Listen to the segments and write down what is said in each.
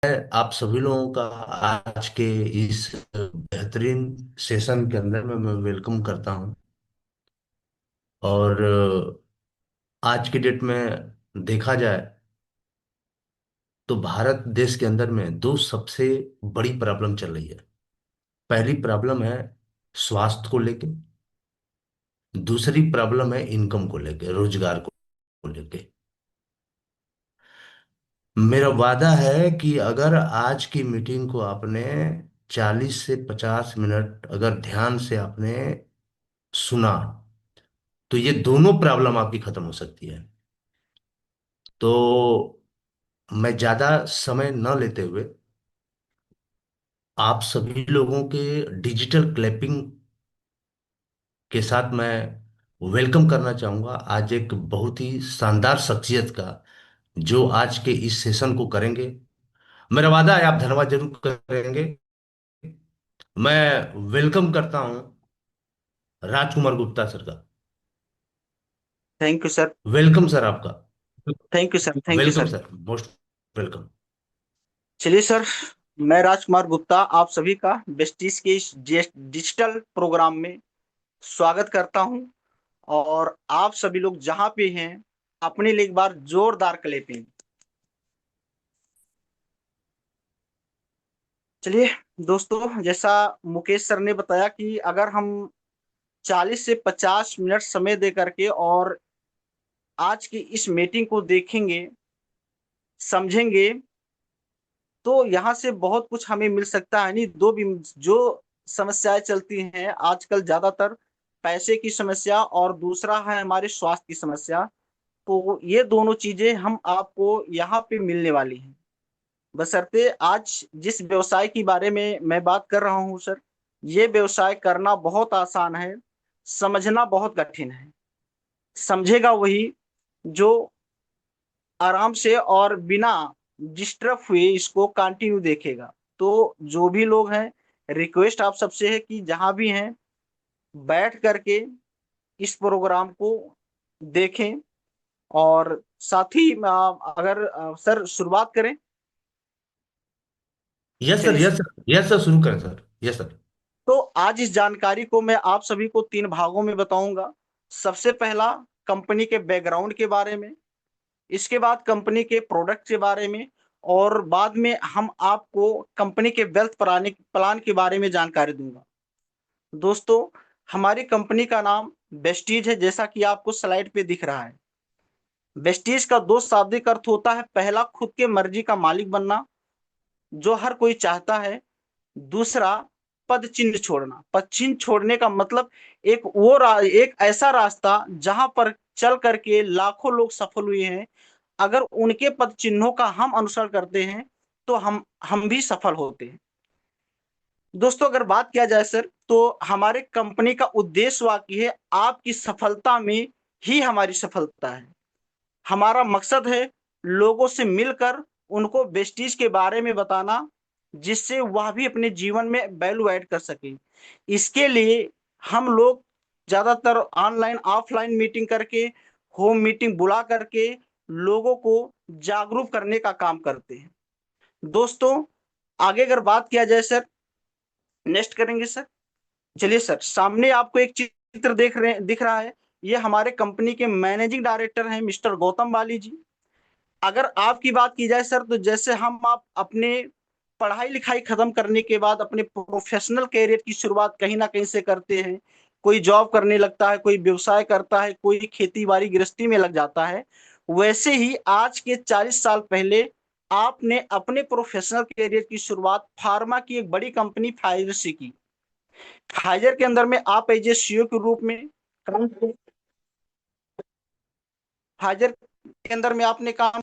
आप सभी लोगों का आज के इस बेहतरीन सेशन के अंदर में मैं वेलकम करता हूं। और आज की डेट में देखा जाए तो भारत देश के अंदर में दो सबसे बड़ी प्रॉब्लम चल रही है। पहली प्रॉब्लम है स्वास्थ्य को लेके, दूसरी प्रॉब्लम है इनकम को लेके, रोजगार को लेके। मेरा वादा है कि अगर आज की मीटिंग को आपने 40 से 50 मिनट अगर ध्यान से आपने सुना तो ये दोनों प्रॉब्लम आपकी खत्म हो सकती है। तो मैं ज्यादा समय न लेते हुए आप सभी लोगों के डिजिटल क्लैपिंग के साथ मैं वेलकम करना चाहूंगा आज एक बहुत ही शानदार शख्सियत का, जो आज के इस सेशन को करेंगे। मेरा वादा है आप धन्यवाद जरूर करेंगे। मैं वेलकम करता हूं राजकुमार गुप्ता सर का। Thank you sir. Welcome sir आपका। Thank you sir. Thank you welcome sir. Sir, most welcome. चलिए सर, मैं राजकुमार गुप्ता आप सभी का बेस्टीज के इस डिजिटल प्रोग्राम में स्वागत करता हूं। और आप सभी लोग जहां पे हैं, अपने लिए एक बार जोरदार क्लैपिंग। चलिए दोस्तों, जैसा मुकेश सर ने बताया कि अगर हम 40 से 50 मिनट समय दे करके और आज की इस मीटिंग को देखेंगे, समझेंगे, तो यहाँ से बहुत कुछ हमें मिल सकता है। नहीं, दो भी जो समस्याएं चलती हैं आजकल, ज्यादातर पैसे की समस्या और दूसरा है हमारे स्वास्थ्य की समस्या। तो ये दोनों चीजें हम आपको यहाँ पे मिलने वाली हैं। बशर्ते आज जिस व्यवसाय के बारे में मैं बात कर रहा हूँ सर, ये व्यवसाय करना बहुत आसान है, समझना बहुत कठिन है। समझेगा वही जो आराम से और बिना डिस्टर्ब हुए इसको कंटिन्यू देखेगा। तो जो भी लोग हैं, रिक्वेस्ट आप सबसे है कि जहां भी हैं, बैठ करके इस प्रोग्राम को देखें। और साथ ही अगर सर शुरुआत करें। यस सर, चलिए yes sir. Sir, yes sir, शुरू करें सर। Yes sir. तो आज इस जानकारी को मैं आप सभी को तीन भागों में बताऊंगा। सबसे पहला, कंपनी के बैकग्राउंड के बारे में। इसके बाद कंपनी के प्रोडक्ट के बारे में। और बाद में हम आपको कंपनी के वेल्थ प्लानिंग प्लान के बारे में जानकारी दूंगा। दोस्तों, हमारी कंपनी का नाम बेस्टीज है, जैसा कि आपको स्लाइड पे दिख रहा है। बेस्टीज का दो शाब्दिक अर्थ होता है। पहला, खुद के मर्जी का मालिक बनना, जो हर कोई चाहता है। दूसरा, पद चिन्ह छोड़ना। पद चिन्ह छोड़ने का मतलब एक ऐसा रास्ता जहां पर चल करके लाखों लोग सफल हुए हैं। अगर उनके पद चिन्हों का हम अनुसरण करते हैं तो हम भी सफल होते हैं। दोस्तों, अगर बात किया जाए सर, तो हमारे कंपनी का उद्देश्य वाक्य है, आपकी सफलता में ही हमारी सफलता है। हमारा मकसद है लोगों से मिलकर उनको वेस्टीज के बारे में बताना, जिससे वह भी अपने जीवन में वैल्यू ऐड कर सके। इसके लिए हम लोग ज्यादातर ऑनलाइन ऑफलाइन मीटिंग करके, होम मीटिंग बुला करके लोगों को जागरूक करने का काम करते हैं। दोस्तों, आगे अगर बात किया जाए सर, नेक्स्ट करेंगे सर। चलिए सर, सामने आपको एक चित्र दिख रहा है। ये हमारे कंपनी के मैनेजिंग डायरेक्टर हैं, मिस्टर गौतम बाली जी। अगर आपकी बात की जाए सर, तो जैसे आप अपने पढ़ाई लिखाई खत्म करने के बाद अपने प्रोफेशनल कैरियर की शुरुआत कहीं ना कहीं से करते हैं। कोई जॉब करने लगता है, कोई व्यवसाय करता है, कोई खेती बाड़ी गृहस्थी में लग जाता है। वैसे ही आज के 40 साल पहले आपने अपने प्रोफेशनल कैरियर की शुरुआत फार्मा की एक बड़ी कंपनी फाइजर से की। फाइजर के अंदर में आप एज ए सीईओ के रूप में काम फाइजर के अंदर में आपने काम।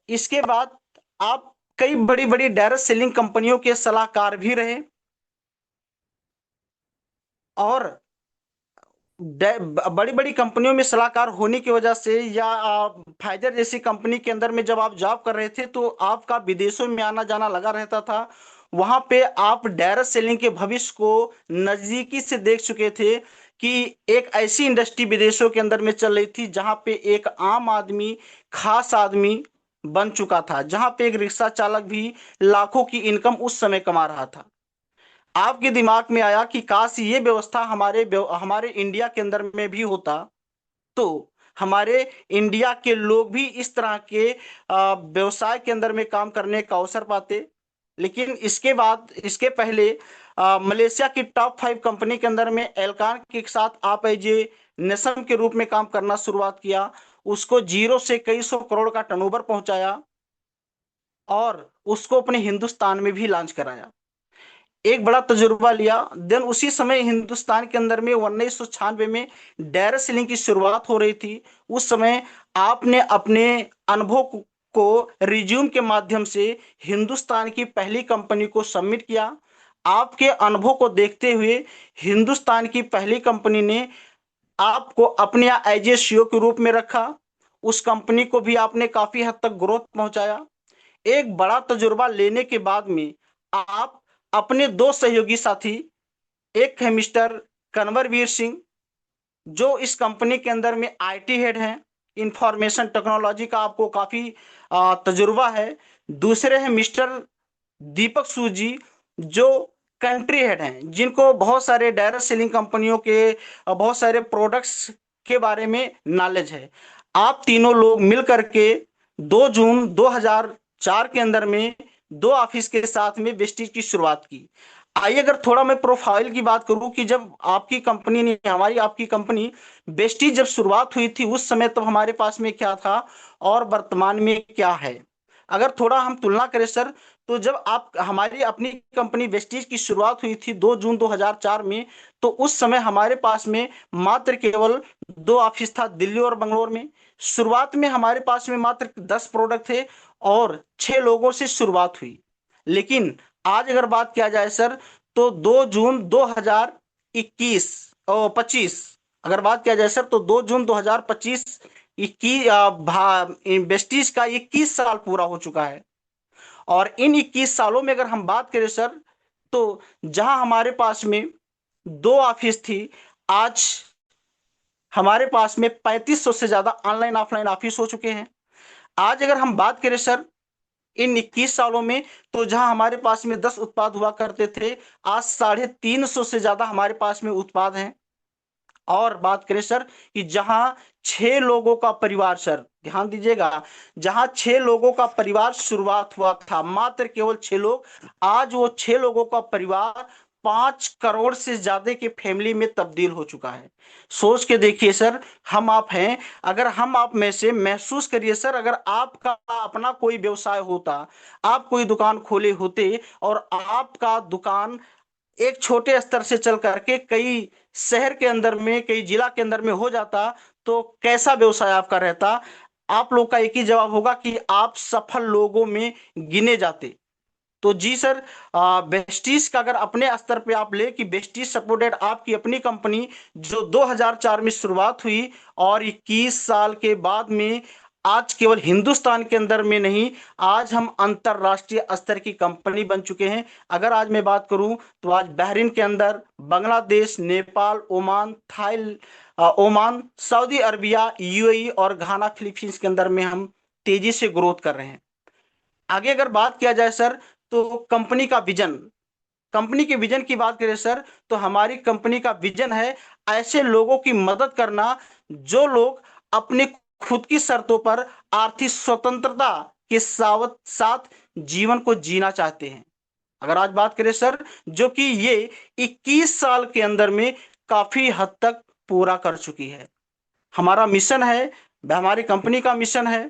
इसके बाद आप कई बड़ी बड़ी डायरेक्ट सेलिंग कंपनियों के सलाहकार भी रहे। और बड़ी बड़ी कंपनियों में सलाहकार होने की वजह से, या फाइजर जैसी कंपनी के अंदर में जब आप जॉब कर रहे थे, तो आपका विदेशों में आना जाना लगा रहता था। वहां पे आप डायरेक्ट सेलिंग के भविष्य को नजदीकी से देख चुके थे कि एक ऐसी इंडस्ट्री विदेशों के अंदर में चल रही थी जहां पे एक आम आदमी, खास आदमी बन चुका था, जहां पे एक रिक्शा चालक भी लाखों की इनकम उस समय कमा रहा था। आपके दिमाग में आया कि काश ये व्यवस्था हमारे इंडिया के अंदर में भी होता, तो हमारे इंडिया के लोग भी इस तरह के व्यवसाय के अंदर में काम करने का अवसर पाते। लेकिन इसके पहले मलेशिया की टॉप 5 कंपनी के अंदर में एल्कान के साथ आप एज ए नेशन के रूप में काम करना शुरुआत किया। उसको जीरो से कई सौ करोड़ का टर्नओवर पहुंचाया और उसको अपने हिंदुस्तान में भी लॉन्च कराया। एक बड़ा तजुर्बा लिया। देन उसी समय हिंदुस्तान के अंदर में 1996 में डायरेक्ट सेलिंग की शुरुआत हो रही थी। उस समय आपने अपने अनुभव को रिज्यूम के माध्यम से हिंदुस्तान की पहली कंपनी को सबमिट किया। आपके अनुभव को देखते हुए हिंदुस्तान की पहली कंपनी ने आपको अपने यहाँ एज ए सीईओ के रूप में रखा। उस कंपनी को भी आपने काफी हद तक ग्रोथ पहुंचाया। एक बड़ा तजुर्बा लेने के बाद में आप अपने दो सहयोगी साथी, एक है मिस्टर कन्वरवीर सिंह, जो इस कंपनी के अंदर में आईटी हेड हैं, इंफॉर्मेशन टेक्नोलॉजी का आपको काफी तजुर्बा है। दूसरे हैं मिस्टर दीपक सूद जी, जो कंट्री हेड हैं, जिनको बहुत सारे डायरेक्ट सेलिंग कंपनियों के बहुत सारे प्रोडक्ट्स के बारे में नॉलेज है। आप तीनों लोग मिल करके 2 जून 2004 के अंदर में दो ऑफिस के साथ में वेस्टीज की शुरुआत की। आइए अगर थोड़ा मैं प्रोफाइल की बात करूं कि जब आपकी कंपनी ने हमारी आपकी कंपनी वेस्टीज जब शुरुआत हुई थी उस समय तो हमारे पास में क्या था और वर्तमान में क्या है, अगर थोड़ा हम तुलना करें सर, तो जब आप हमारी अपनी कंपनी वेस्टीज की शुरुआत हुई थी 2 जून 2004 में, तो उस समय हमारे पास में मात्र केवल दो ऑफिस था, दिल्ली और बंगलोर में। शुरुआत में हमारे पास में मात्र 10 प्रोडक्ट थे और 6 लोगों से शुरुआत हुई। लेकिन आज अगर बात किया जाए सर, तो 2 जून 2021 और 25, अगर बात किया जाए सर, तो 2 जून 2025 21 वेस्टीज का 21 साल पूरा हो चुका है। और इन 21 सालों में अगर हम बात करें सर, तो जहां हमारे पास में दो ऑफिस थी, आज हमारे पास में 3500 से ज्यादा ऑनलाइन ऑफलाइन ऑफिस हो चुके हैं। आज अगर हम बात करें सर इन 21 सालों में, तो जहां हमारे पास में 10 उत्पाद हुआ करते थे, आज 350 से ज्यादा हमारे पास में उत्पाद हैं। और बात करें सर कि जहां 6 लोगों का परिवार, सर ध्यान दीजिएगा, जहां 6 लोगों का परिवार शुरुआत हुआ था, मात्र केवल 6 लोग, आज वो 6 लोगों का परिवार 5 करोड़ से ज्यादा की फैमिली में तब्दील हो चुका है। सोच के देखिए सर, हम आप हैं, अगर हम आप में से महसूस करिए सर, अगर आपका अपना कोई व्यवसाय होता, आप कोई दुकान खोले होते और आपका दुकान एक छोटे स्तर से चल करके कई शहर के अंदर में, कई जिला के अंदर में हो जाता, तो कैसा व्यवसाय आपका रहता? आप लोग का एक ही जवाब होगा कि आप सफल लोगों में गिने जाते। तो जी सर, बेस्टीज का अगर अपने स्तर पे आप ले कि बेस्टीज सपोर्टेड आपकी अपनी कंपनी जो 2004 में शुरुआत हुई और 21 साल के बाद में आज केवल हिंदुस्तान के अंदर में नहीं, आज हम अंतरराष्ट्रीय स्तर की कंपनी बन चुके हैं। अगर आज मैं बात करूं तो आज बहरीन के अंदर, Bangladesh, Nepal, Oman, Saudi Arabia, UAE और घाना, फिलीपींस के अंदर में हम तेजी से ग्रोथ कर रहे हैं। आगे अगर बात किया जाए सर, तो कंपनी के विजन की बात करें सर, तो हमारी कंपनी का विजन है ऐसे लोगों की मदद करना जो लोग अपने खुद की शर्तों पर आर्थिक स्वतंत्रता के साथ साथ जीवन को जीना चाहते हैं। अगर आज बात करें सर, जो कि ये 21 साल के अंदर में काफी हद तक पूरा कर चुकी है। हमारा मिशन है, हमारी कंपनी का मिशन है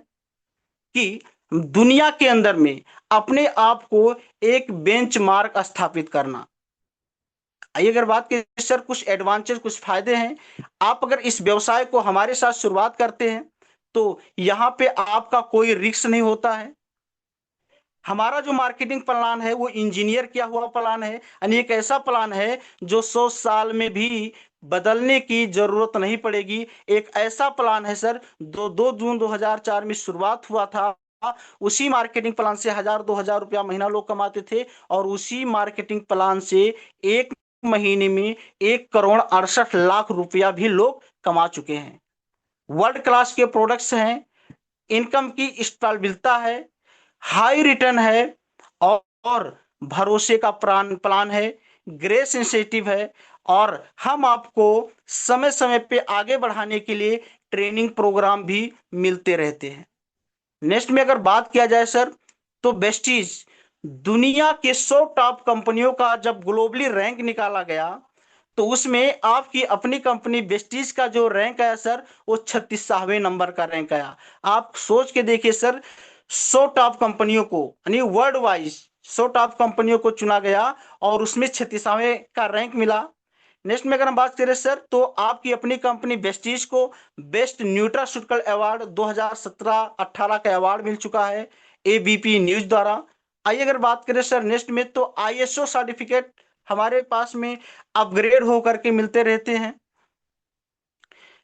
कि दुनिया के अंदर में अपने आप को एक बेंचमार्क स्थापित करना। आइए अगर बात करें सर, कुछ एडवांटेज, कुछ फायदे हैं। आप अगर इस व्यवसाय को हमारे साथ शुरुआत करते हैं तो यहाँ पे आपका कोई रिस्क नहीं होता है। हमारा जो मार्केटिंग प्लान है वो इंजीनियर किया हुआ प्लान है, यानी एक ऐसा प्लान है जो 100 साल में भी बदलने की जरूरत नहीं पड़ेगी। एक ऐसा प्लान है सर, 2 जून 2004 में शुरुआत हुआ था। उसी मार्केटिंग प्लान से 1000-2000 रुपया महीना लोग कमाते थे और उसी मार्केटिंग प्लान से एक महीने में 1 करोड़ 68 लाख रुपया भी लोग कमा चुके हैं। वर्ल्ड क्लास के प्रोडक्ट्स हैं, इनकम की स्टेबिलिटी है, हाई रिटर्न है, और भरोसे का प्लान प्लान है, ग्रे सेंसिटिव है, और हम आपको समय समय पे आगे बढ़ाने के लिए ट्रेनिंग प्रोग्राम भी मिलते रहते हैं। नेक्स्ट में अगर बात किया जाए सर, तो बेस्टीज दुनिया के 100 टॉप कंपनियों का जब ग्लोबली रैंक निकाला गया, तो उसमें आपकी अपनी कंपनी बेस्टीज का जो रैंक आया सर, वो 36वें नंबर का रैंक आया। आप सोच के देखिए सर, 100 टॉप कंपनियों को, यानी वर्ल्ड वाइज 100 टॉप कंपनियों को चुना गया और उसमें 36वें का रैंक मिला। नेक्स्ट में अगर हम बात करें सर, तो आपकी अपनी कंपनी बेस्टीज को बेस्ट न्यूट्रास्यूटिकल अवार्ड 2017-18 का अवार्ड मिल चुका है एबीपी न्यूज द्वारा। आइए अगर बात करें सर नेक्स्ट में, तो आईएसओ सर्टिफिकेट हमारे पास में अपग्रेड हो करके मिलते रहते हैं।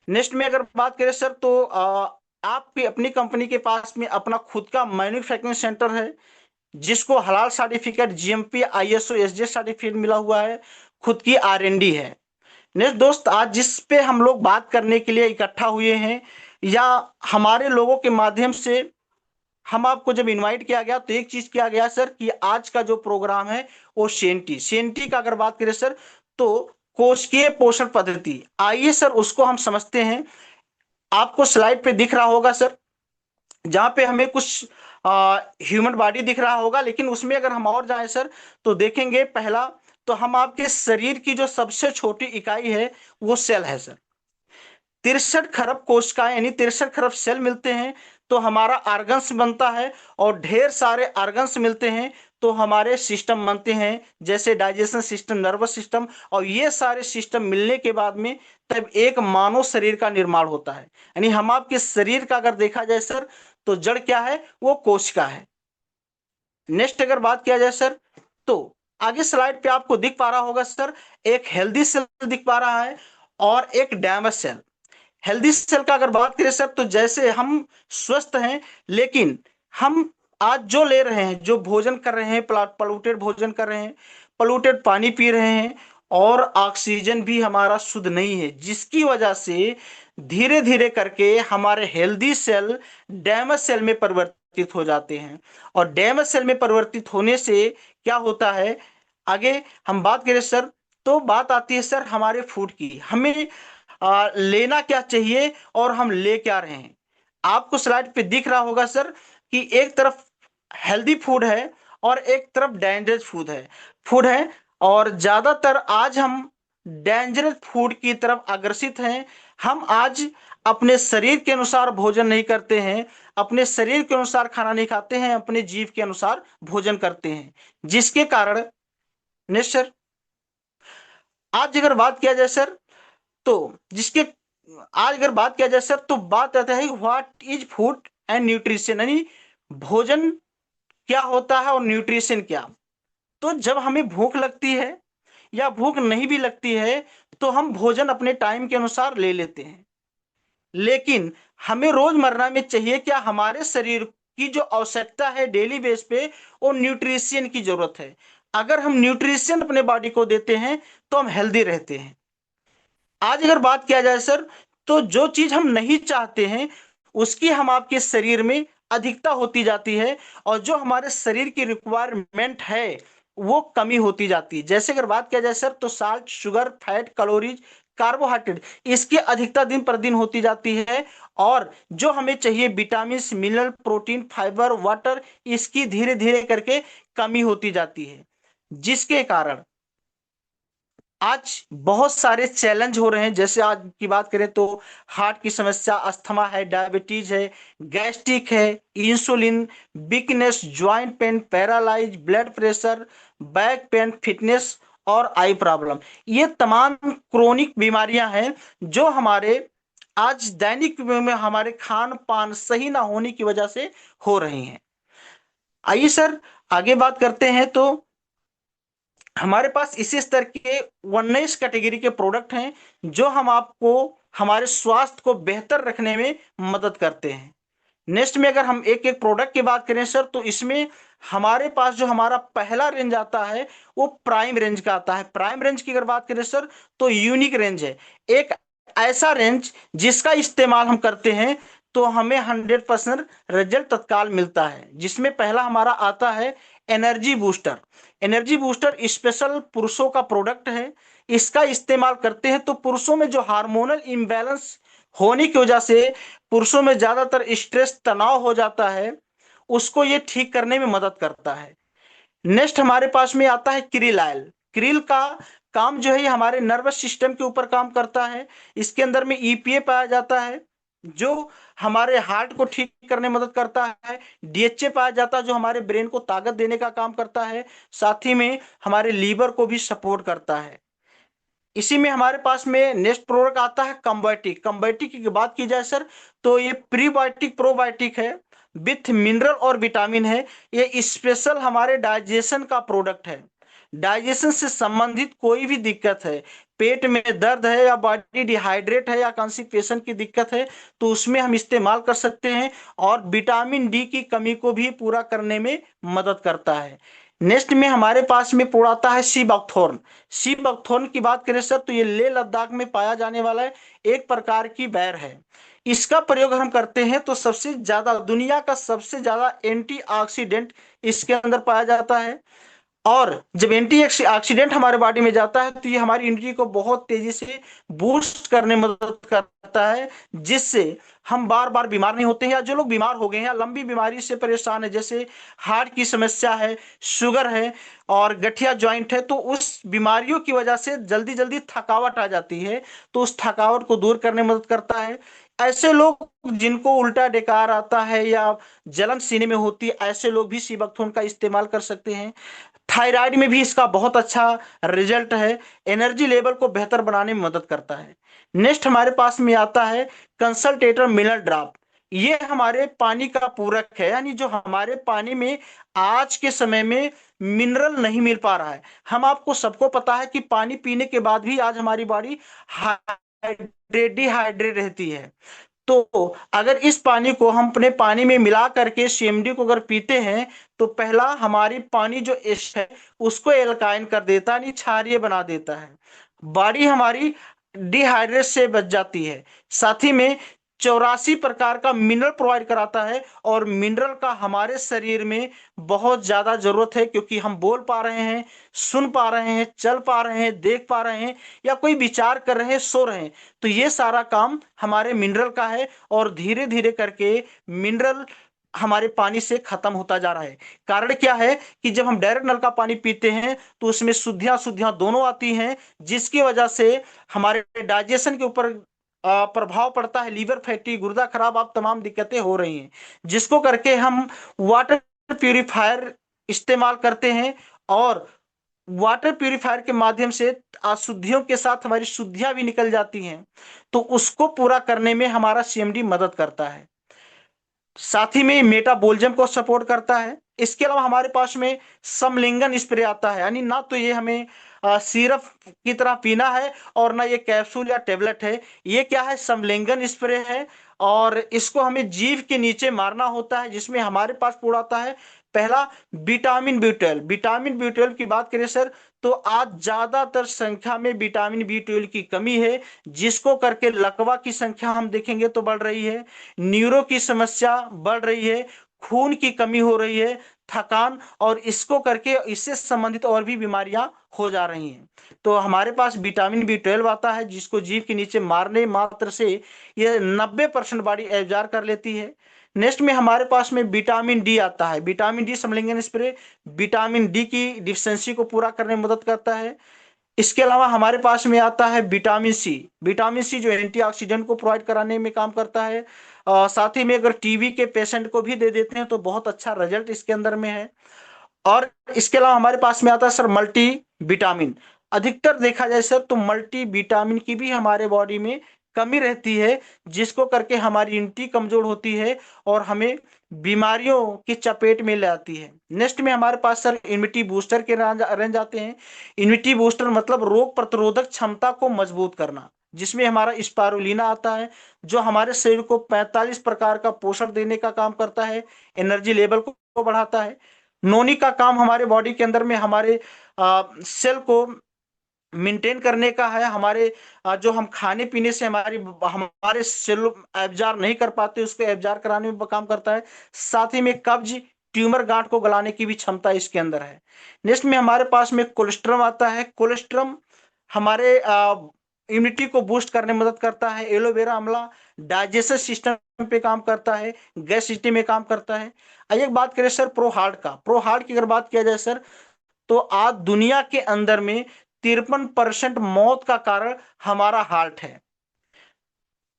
नेक्स्ट में अगर बात करें सर, तो आपकी अपनी कंपनी के पास में अपना खुद का मैन्युफैक्चरिंग सेंटर है, जिसको हलाल certificate, GMP, ISO, SGS certificate मिला हुआ है, खुद की आरएनडी है। नेक्स्ट दोस्त, आज जिस पे हम लोग बात करने के लिए इकट्ठा हुए हैं, या हमारे लोगों के माध्यम से हम आपको जब इनवाइट किया गया, तो एक चीज किया गया सर, कि आज का जो प्रोग्राम है वो सीएनटी का अगर बात करें सर, तो कोशिकीय पोषण पद्धति। आइए सर उसको हम समझते हैं। आपको स्लाइड पे दिख रहा होगा सर, जहां पे हमें कुछ ह्यूमन बॉडी दिख रहा होगा, लेकिन उसमें अगर हम और जाएं सर, तो देखेंगे पहला, तो हम आपके शरीर की जो सबसे छोटी इकाई है वो सेल है सर। 63 खरब कोशिकाएं, यानी 63 खरब सेल मिलते हैं तो हमारा आर्गन्स बनता है, और ढेर सारे आर्गन्स मिलते हैं तो हमारे सिस्टम बनते हैं, जैसे डाइजेशन सिस्टम, नर्वस सिस्टम, और ये सारे सिस्टम मिलने के बाद में तब एक मानव शरीर का निर्माण होता है। यानी हम आपके शरीर का अगर देखा जाए सर, तो जड़ क्या है, वो कोशिका है। नेक्स्ट अगर बात किया जाए सर, तो आगे स्लाइड पे आपको दिख पा रहा होगा सर, एक हेल्दी सेल दिख पा रहा है और एक डैमेज सेल। हेल्दी सेल का अगर बात करें सर, तो जैसे हम स्वस्थ हैं, लेकिन हम आज जो ले रहे हैं, जो भोजन कर रहे हैं, पॉल्यूटेड भोजन कर रहे हैं, पॉल्यूटेड पानी पी रहे हैं, और ऑक्सीजन भी हमारा शुद्ध नहीं है, जिसकी वजह से धीरे धीरे करके हमारे हेल्दी सेल डैमेज सेल में परिवर्तित हो जाते हैं। और डैमेज सेल में परिवर्तित होने से क्या होता है, आगे हम बात करें सर, तो बात आती है सर हमारे फूड की, हमें लेना क्या चाहिए और हम ले क्या रहे हैं। आपको स्लाइड पे दिख रहा होगा सर, कि एक तरफ हेल्दी फूड है और एक तरफ डेंजरस फूड है, और ज्यादातर आज हम डेंजरस फूड की तरफ अग्रसित हैं। हम आज अपने शरीर के अनुसार भोजन नहीं करते हैं, अपने शरीर के अनुसार खाना नहीं खाते हैं, अपने जीव के अनुसार भोजन करते हैं, जिसके कारण निश्चर आज अगर बात किया जाए सर, तो जिसके आज अगर बात किया जाए सर, तो बात आता है what is food and nutrition, यानी भोजन क्या होता है और न्यूट्रिशन क्या। तो जब हमें भूख लगती है या भूख नहीं भी लगती है, तो हम भोजन अपने टाइम के अनुसार ले लेते हैं, लेकिन हमें रोजमर्रा में चाहिए क्या, हमारे शरीर की जो आवश्यकता है डेली बेस पे, वो न्यूट्रिशन की जरूरत है। अगर हम न्यूट्रिशन अपने बॉडी को देते हैं तो हम हेल्दी रहते हैं। आज अगर बात किया जाए सर, तो जो चीज हम नहीं चाहते हैं उसकी हम आपके शरीर में अधिकता होती जाती है, और जो हमारे शरीर की रिक्वायरमेंट है वो कमी होती जाती है। जैसे अगर बात किया जाए सर, तो salt, sugar, fat, calories, carbohydrate, इसकी अधिकता दिन पर दिन होती जाती है, और जो हमें चाहिए vitamin, mineral, protein, fibre, water, इसकी धीरे धीरे करके कमी होती जाती है, जिसके कारण आज बहुत सारे चैलेंज हो रहे हैं। जैसे आज की बात करें तो हार्ट की समस्या, अस्थमा है, डायबिटीज है, गैस्ट्रिक है, insulin, weakness, joint pain, paralyse, blood pressure, back pain, fitness और आई प्रॉब्लम, ये तमाम क्रोनिक बीमारियां हैं जो हमारे आज दैनिक में हमारे खान पान सही ना होने की वजह से हो रही हैं। आइए सर आगे बात करते हैं, तो हमारे पास इसी स्तर के 19 कैटेगरी के प्रोडक्ट हैं जो हम आपको हमारे स्वास्थ्य को बेहतर रखने में मदद करते हैं। नेक्स्ट में अगर हम एक एक प्रोडक्ट की बात करें सर, तो इसमें हमारे पास जो हमारा पहला रेंज आता है वो प्राइम रेंज का आता है। प्राइम रेंज की अगर बात करें सर, तो यूनिक रेंज है, एक ऐसा रेंज जिसका इस्तेमाल हम करते हैं तो हमें 100% रिजल्ट तत्काल मिलता है, जिसमें पहला हमारा आता है energy booster. Energy booster special पुरुषों का प्रोडक्ट है। इसका इस्तेमाल करते हैं तो पुरुषों में जो हार्मोनल इम्बैलेंस होने की वजह से पुरुषों में ज्यादातर स्ट्रेस, तनाव हो जाता है, उसको ये ठीक करने में मदद करता है। नेक्स्ट हमारे पास में आता है क्रिल ऑयल। क्रिल का काम जो है ये हमारे नर्वस सिस्टम के ऊपर काम करता है। इसके अंदर में ईपीए पाया जाता है जो हमारे हार्ट को ठीक करने में मदद करता है। डीएचए पाया जाता है जो हमारे ब्रेन को ताकत देने का काम करता है। साथ ही में हमारे लीवर को भी सपोर्ट करता है। इसी में हमारे पास में नेक्स्ट प्रोडक्ट आता है कंबायोटिक। कंबायोटिक की बात की जाए सर, तो ये प्रीबायोटिक प्रोबायोटिक है, विथ मिनरल और विटामिन है। ये स्पेशल हमारे डाइजेशन का प्रोडक्ट है। डाइजेशन से संबंधित कोई भी दिक्कत है, पेट में दर्द है या बॉडी डिहाइड्रेट है या कॉन्स्टिपेशन की दिक्कत है, तो उसमें हम इस्तेमाल कर सकते हैं, और विटामिन डी की कमी को भी पूरा करने में मदद करता है। नेक्स्ट में हमारे पास में आता है सी बकथॉर्न। सी बकथॉर्न की बात करें सर, तो ये लेह लद्दाख में पाया जाने वाला है एक प्रकार की बैर है। इसका प्रयोग हम करते हैं तो सबसे ज्यादा, दुनिया का सबसे ज्यादा एंटीऑक्सीडेंट इसके अंदर पाया जाता है। और जब एंटी ऑक्सीडेंट हमारे बॉडी में जाता है तो ये हमारी इम्यूनिटी को बहुत तेजी से बूस्ट करने में मदद करता है, जिससे हम बार बार बीमार नहीं होते हैं, या जो लोग बीमार हो गए हैं या लंबी बीमारी से परेशान है, जैसे हार्ट की समस्या है, शुगर है और गठिया जॉइंट है, तो उस बीमारियों की वजह से जल्दी जल्दी थकावट आ जाती है, तो उस थकावट को दूर करने में मदद करता है। ऐसे लोग जिनको उल्टा डेकार आता है या जलन सीने में होती है, ऐसे लोग भी सीबकथोन का इस्तेमाल कर सकते हैं। थायराइड में भी इसका बहुत अच्छा रिजल्ट है, एनर्जी लेवल को बेहतर बनाने में मदद करता है। नेक्स्ट हमारे पास में आता है कंसल्टेटर मिनरल ड्रॉप। ये हमारे पानी का पूरक है, यानी जो हमारे पानी में आज के समय में मिनरल नहीं मिल पा रहा है। हम आपको सबको पता है कि पानी पीने के बाद भी आज हमारी बॉडी डिहाइड्रेट रहती है। तो अगर इस पानी को हम अपने पानी में मिला करके सीएमडी को अगर पीते हैं, तो पहला हमारी पानी जो एश है उसको एल्काइन कर देता है, यानी क्षारीय बना देता है। बॉडी हमारी डिहाइड्रेट से बच जाती है। साथ ही में 84 प्रकार का मिनरल प्रोवाइड कराता है, और मिनरल का हमारे शरीर में बहुत ज्यादा जरूरत है, क्योंकि हम बोल पा रहे हैं, सुन पा रहे हैं, चल पा रहे हैं, देख पा रहे हैं, या कोई विचार कर रहे हैं, सो रहे हैं, तो ये सारा काम हमारे मिनरल का है। और धीरे धीरे करके मिनरल हमारे पानी से खत्म होता जा रहा है। कारण क्या है कि जब हम डायरेक्ट नल का पानी पीते हैं तो उसमें शुद्धियां शुद्धियां दोनों आती हैं, जिसकी वजह से हमारे डाइजेशन के ऊपर प्रभाव पड़ता है, लीवर फैटी, गुर्दा खराब, आप तमाम दिक्कतें हो रही हैं, जिसको करके हम वाटर प्यूरिफायर इस्तेमाल करते हैं। और वाटर प्यूरिफायर के माध्यम से अशुद्धियों के साथ हमारी शुद्धियां भी निकल जाती हैं, तो उसको पूरा करने में हमारा सीएमडी मदद करता है। साथ ही में मेटाबॉलिज्म को सपोर्ट करता है। इसके अलावा हमारे पास में समलिंगन स्प्रे आता है, यानी ना तो ये हमें सिरप की तरह पीना है और ना ये कैप्सूल या टेबलेट है। ये क्या है, समलिंगन स्प्रे है, और इसको हमें जीभ के नीचे मारना होता है, जिसमें हमारे पास पूरा आता है पहला विटामिन बी 12। विटामिन बी 12 की बात करें सर, तो आज ज्यादातर संख्या में विटामिन बी 12 की कमी है, जिसको करके लकवा की संख्या हम देखेंगे तो बढ़ रही है, न्यूरो की समस्या बढ़ रही है, खून की कमी हो रही है, थकान, और इसको करके इससे संबंधित और भी बीमारियां हो जा रही हैं। तो हमारे पास विटामिन बी 12 आता है, जिसको जीभ के नीचे मारने मात्र से ये 90% बॉडी एब्जॉर्ब कर लेती है। नेक्स्ट में हमारे पास में विटामिन डी आता है। विटामिन डी समलिंगन स्प्रे विटामिन डी की डिफिशियंसी को पूरा करने में मदद करता है। इसके अलावा हमारे पास में आता है विटामिन सी। विटामिन सी जो एंटीऑक्सीडेंट को प्रोवाइड कराने में काम करता है। साथ ही में अगर टीबी के पेशेंट को भी दे देते हैं तो बहुत अच्छा रिजल्ट इसके अंदर में है। और इसके अलावा हमारे पास में आता है सर मल्टी विटामिन। अधिकतर देखा जाए सर तो मल्टी विटामिन की भी हमारे बॉडी में कमी रहती है, जिसको करके हमारी इम्यूनिटी कमजोर होती है और हमें बीमारियों की चपेट में ले आती है। नेक्स्ट में हमारे पास सर इम्यूनिटी बूस्टर के रेंज आते हैं। इम्यूनिटी बूस्टर मतलब रोग प्रतिरोधक क्षमता को मजबूत करना, जिसमें हमारा स्पारुलिना आता है, जो हमारे शरीर को 45 प्रकार का पोषण देने का काम करता है, एनर्जी लेवल को बढ़ाता है। नोनी का काम हमारे बॉडी के अंदर में हमारे सेल को मेंटेन करने का है। हमारे जो हम खाने पीने से हमारे सेल एब्जार नहीं कर पाते, उसको एब्जार कराने में काम करता है। साथ ही में कब्ज, ट्यूमर, गांठ को गलाने की भी क्षमता इसके अंदर है। नेक्स्ट में हमारे पास में कोलेस्ट्रम आता है। कोलेस्ट्रम हमारे इम्यूनिटी को बूस्ट करने में मदद करता है। एलोवेरा अम्ला डाइजेशन सिस्टम पे काम करता है, गैस सिस्टम में काम करता है। एक बात करें सर प्रो हार्ट का, प्रो हार्ट की अगर बात किया जाए सर, तो आज दुनिया के अंदर में 53% मौत का कारण हमारा हार्ट है,